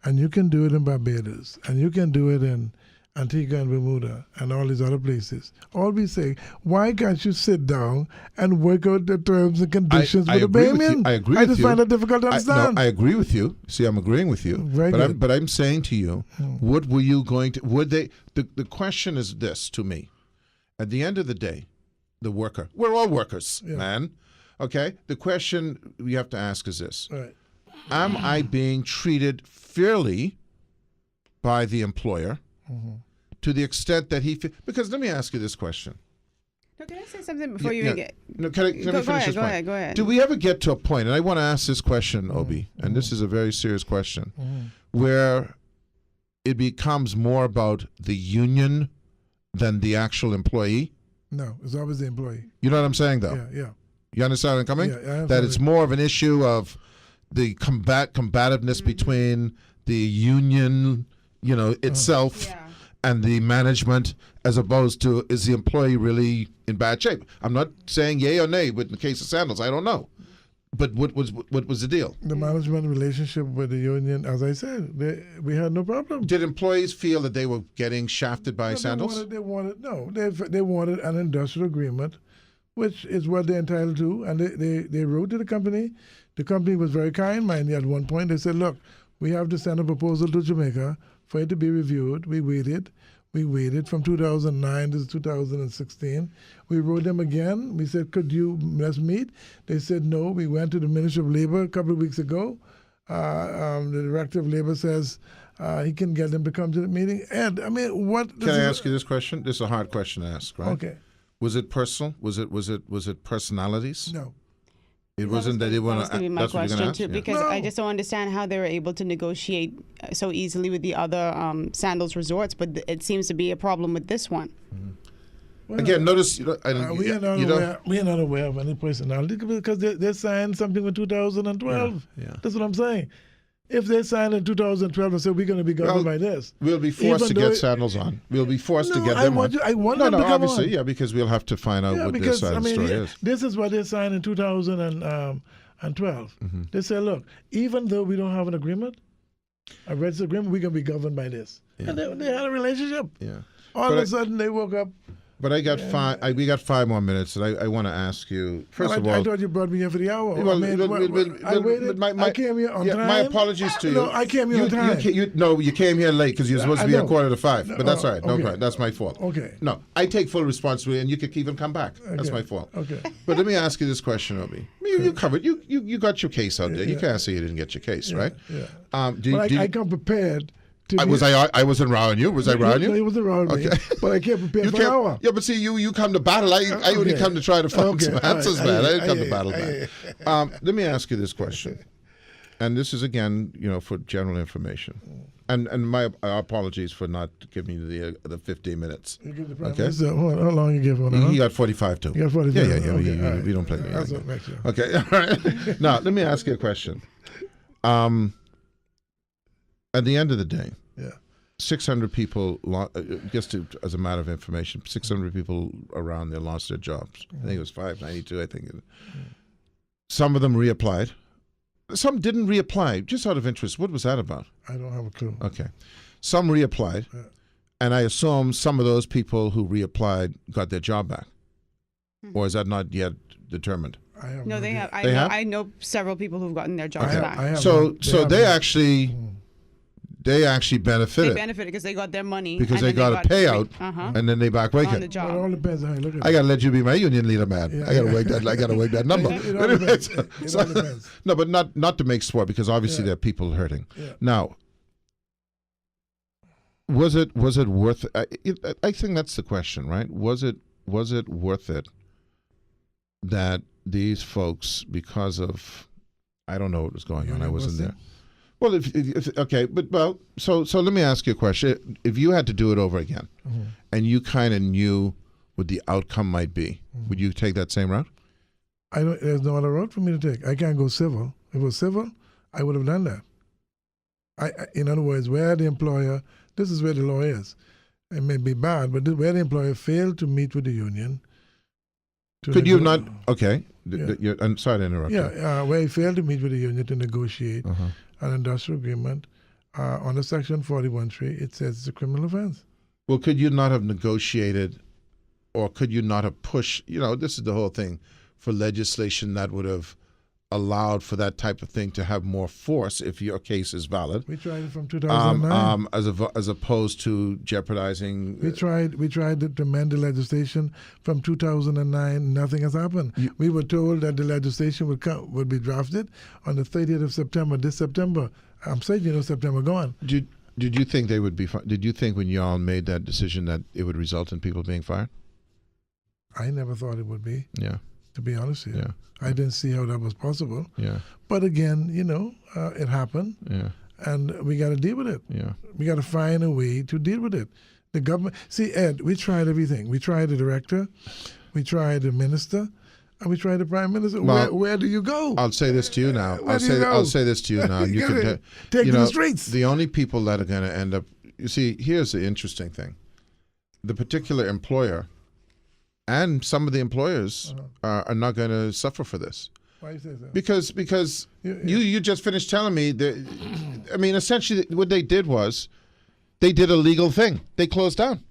S6: and you can do it in Barbados, and you can do it in Antigua and Bermuda and all these other places, all we say, why can't you sit down and work out the terms and conditions with the Bahamian?
S5: I agree with you.
S6: I just find that difficult to understand.
S5: I agree with you. See, I'm agreeing with you.
S6: Very good.
S5: But I'm saying to you, what were you going to? Would they? The question is this to me: at the end of the day, the worker. We're all workers, man. Okay. The question we have to ask is this:
S6: Right.
S5: am I being treated fairly by the employer? To the extent that because let me ask you this question.
S3: No, can I say something before you get?
S5: No, can I finish this point?
S3: Go ahead.
S5: Do we ever get to a point, and I want to ask this question, Obi, and this is a very serious question, where it becomes more about the union than the actual employee?
S6: No, it's always the employee.
S5: You know what I'm saying, though?
S6: Yeah.
S5: You understand where I'm coming?
S6: Yeah, I understand
S5: that it's more of an issue of the combativeness between the union, itself and the management, as opposed to is the employee really in bad shape? I'm not saying yay or nay, but in the case of Sandals, I don't know. But what was the deal?
S6: The management relationship with the union, as I said, we had no problem.
S5: Did employees feel that they were getting shafted by Sandals?
S6: They wanted an industrial agreement, which is what they're entitled to, and they wrote to the company. The company was very kind-minded. At one point, they said, "Look, we have to send a proposal to Jamaica for it to be reviewed." We waited from 2009 to 2016. We wrote them again. We said, let's meet? They said no. We went to the Ministry of Labor a couple of weeks ago. The Director of Labor says he can get them to come to the meeting. Ed, I mean, what?
S5: Can I ask you this question? This is a hard question to ask, right?
S6: Okay.
S5: Was it personal? Was it personalities?
S6: No.
S5: It wasn't that they want to.
S3: That was my question too, because I just don't understand how they were able to negotiate so easily with the other Sandals resorts, but it seems to be a problem with this one.
S6: Well,
S5: again, notice
S6: we are not aware of any personality because they signed something in 2012.
S5: Yeah.
S6: That's what I'm saying. If they signed in 2012 and said we're going to be governed by this,
S5: we'll be forced to get Sandals on. We'll be forced to get them on.
S6: I want them to come
S5: obviously,
S6: on.
S5: Yeah, because we'll have to find out what this side of the story is.
S6: This is what they signed in 2012. They said, look, even though we don't have an agreement, a registered agreement, we're going to be governed by this. Yeah. And they had a relationship.
S5: Yeah.
S6: All of a sudden, they woke up.
S5: But I got we got 5 more minutes, and I want to ask you. First of all,
S6: I thought you brought me here for the hour.
S5: Well,
S6: I waited. I came here on time.
S5: My apologies to you.
S6: No, I came here on time.
S5: You came here late because you're supposed to be at 4:45. But that's all right.
S6: Okay.
S5: That's my fault.
S6: Okay.
S5: No, I take full responsibility, and you can even come back. Okay. That's my fault.
S6: Okay.
S5: But let me ask you this question, Obi. You covered. You got your case out there. You can't say you didn't get your case, right?
S6: Yeah.
S5: I
S6: come prepared.
S5: I wasn't rowing you. Was I rowing you?
S6: No, you wasn't rowing me. But I can't prepare for an hour.
S5: Yeah, but see, you come to battle. I only come to try to find some answers, man. I didn't come to battle, man. Let me ask you this question, and this is again, for general information, and my apologies for not giving you the 15 minutes.
S6: You give the okay. So, how long you give him?
S5: He got 45 too.
S6: You got 45.
S5: Yeah.
S6: Okay,
S5: we don't play.
S6: That's what makes you.
S5: Okay. All right. Now let me ask you a question. At the end of the day, 600 people, just as a matter of information, 600 people around there lost their jobs. I think it was 592, I think. Some of them reapplied. Some didn't reapply, just out of interest. What was that about?
S6: I don't have a clue.
S5: Okay. Some reapplied, and I assume some of those people who reapplied got their job back. Or is that not yet determined?
S3: No, they have.
S5: I
S3: know several people who've gotten their jobs back.
S5: So they actually They actually
S3: They
S5: benefited
S3: benefited because they got their money.
S5: because
S3: and
S5: they
S3: then
S5: got a payout,
S3: uh-huh,
S5: and then they back break
S3: on the
S5: it.
S6: But it all
S3: job.
S6: depends on how you look at
S5: I
S6: it.
S5: gotta let you be my union leader, man.
S6: Yeah,
S5: I gotta
S6: yeah.
S5: work that. I gotta work that number.
S6: It all depends. It all depends.
S5: No, but not to make sport, because obviously
S6: Yeah.
S5: there are people hurting.
S6: Yeah.
S5: Now, was it worth? I think that's the question, right? Was it worth it that these folks, because of, I don't know what was going on, I wasn't there. Well, if okay, but so let me ask you a question. If you had to do it over again, and you kind of knew what the outcome might be, would you take that same route?
S6: There's no other road for me to take. I can't go civil. If it was civil, I would have done that. In other words, where the employer, this is where the law is. It may be bad, but where the employer failed to meet with the union.
S5: Could you not? Okay, I'm sorry to interrupt.
S6: Yeah, where he failed to meet with the union to negotiate
S5: Uh-huh.
S6: an industrial agreement under Section 41(3), it says it's a criminal offense.
S5: Well, could you not have negotiated, or could you not have pushed? This is the whole thing, for legislation that would have allowed for that type of thing to have more force if your case is valid.
S6: We tried it from 2009.
S5: As opposed to jeopardizing.
S6: We tried to amend the legislation from 2009. Nothing has happened. We were told that the legislation would be drafted on the 30th of September. This September, I'm saying, September gone.
S5: Did you think they would be? Did you think when y'all made that decision that it would result in people being fired?
S6: I never thought it would be.
S5: Yeah.
S6: To be honest with you,
S5: Yeah.
S6: I didn't see how that was possible.
S5: Yeah.
S6: But again, it happened,
S5: Yeah.
S6: and we got to deal with it.
S5: Yeah.
S6: We got to find a way to deal with it. The government, see, Ed, we tried everything. We tried the director, we tried the minister, and we tried the prime minister.
S5: Well,
S6: where do you go?
S5: I'll say this to you now.
S6: Where do you go?
S5: I'll say this to you now.
S6: You
S5: You
S6: gotta
S5: can
S6: take to the streets.
S5: The only people that are going to end up. You see, here's the interesting thing: the particular employer and some of the employers are not going to suffer for this.
S6: Why you say so?
S5: Because you just finished telling me that. I mean, essentially, what they did was they did a legal thing. They closed down.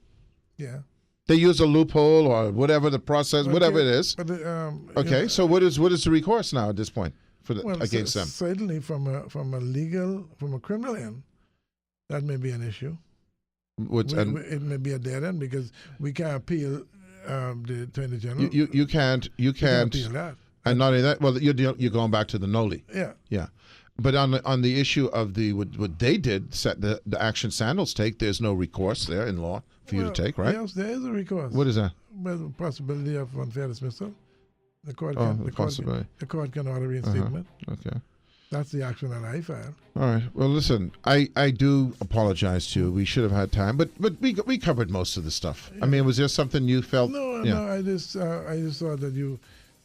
S6: Yeah.
S5: They used a loophole or whatever the process, whatever it is.
S6: But
S5: Okay, so what is the recourse now at this point against them?
S6: Certainly, from a criminal end, that may be an issue. It may be a dead end because we can't appeal the Attorney General.
S5: You can't
S6: appeal that.
S5: And not only that, well, you're going back to the NOLI.
S6: Yeah.
S5: But on the issue of what they did, set the action Sandals take, there's no recourse there in law for you to take, right?
S6: Yes, there is a recourse.
S5: What is that?
S6: Well, the possibility of unfair dismissal. The court
S5: possibility.
S6: The court can order reinstatement.
S5: Okay.
S6: That's the action that I filed.
S5: All right. Well, listen, I do apologize to you. We should have had time, but we covered most of the stuff. I mean, was there something you felt?
S6: No. I just thought that you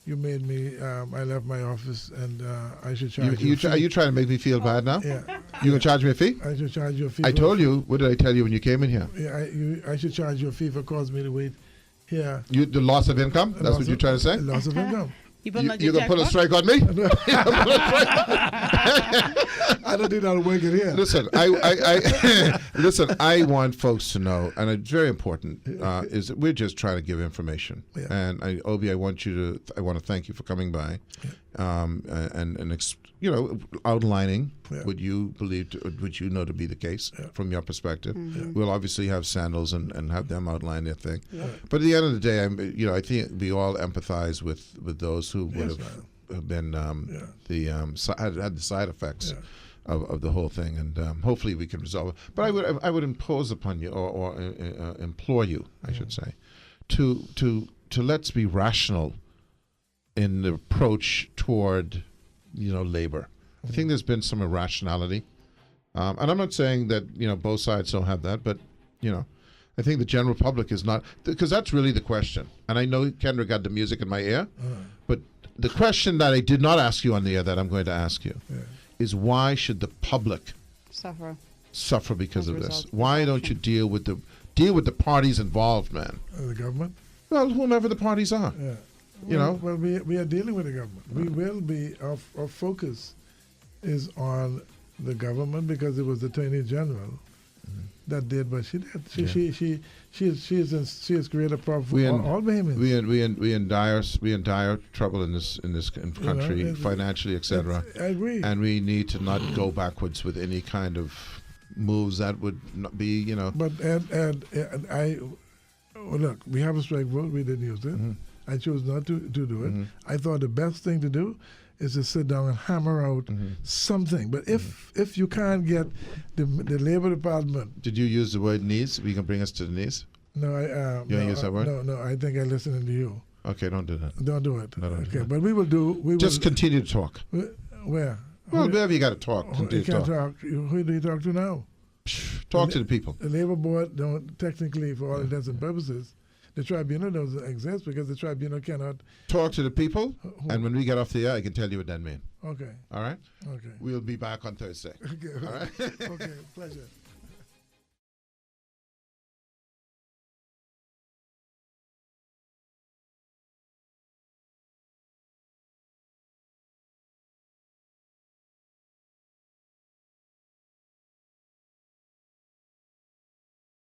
S6: made me. I left my office, and I should charge you.
S5: Are you trying to make me feel bad now?
S6: Yeah.
S5: You gonna charge me a fee?
S6: I should charge you a fee.
S5: I told you. What did I tell you when you came in here?
S6: Yeah, I should charge you a fee for causing me to wait here.
S5: The loss of income? That's what you're trying to say?
S6: Loss of income.
S5: You're gonna put a strike on me?
S6: I don't think that'll work it here.
S5: Listen, listen. I want folks to know, and it's very important. Is that we're just trying to give information.
S6: Yeah.
S5: And Obi, I want to thank you for coming by, and outlining what you believe, what you know to be the case from your perspective. Mm-hmm. We'll obviously have Sandals and have them outline their thing. Yeah. But at the end of the day, I think we all empathize with those who would have been had the side effects of the whole thing, and hopefully we can resolve it. But I would impose upon you or implore you, I should say, to let's be rational in the approach toward labor. I think there's been some irrationality, and I'm not saying that both sides don't have that, but I think the general public is not, because that's really the question. And I know Kendra got the music in my ear, but the question that I did not ask you on the air that I'm going to ask you is, why should the public suffer because of this? Why don't you deal with the parties involved, man?
S6: The government?
S5: Well, whomever the parties are.
S6: Yeah.
S5: Well,
S6: we are dealing with the government. We will be, our focus is on the government because it was the Attorney General that did what she did. She has created a problem for all Bahamians.
S5: We in dire trouble in this country, financially, etc.
S6: I agree.
S5: And we need to not go backwards with any kind of moves that would not be, you know.
S6: But look, we have a strike vote. We didn't use it. I chose not to do it. I thought the best thing to do is to sit down and hammer out something. But if you can't get the Labor Department.
S5: Did you use the word knees? We can bring us to the knees?
S6: No,
S5: You don't use that word?
S6: No, I think I'm listening to you.
S5: Okay, don't do that.
S6: Don't do it.
S5: No, don't do
S6: okay,
S5: that.
S6: but we will do.
S5: Just continue to talk.
S6: Where?
S5: Well, wherever you got to talk,
S6: You
S5: continue to
S6: can't
S5: talk.
S6: talk. Who do you talk to now?
S5: Talk to the people.
S6: The Labor Board don't technically, for all intents and purposes, the tribunal doesn't exist because the tribunal cannot.
S5: Talk to the people, and when we get off the air, I can tell you what that means.
S6: Okay.
S5: All right?
S6: Okay.
S5: We'll be back on Thursday.
S6: Okay.
S5: All right?
S6: Okay. Pleasure.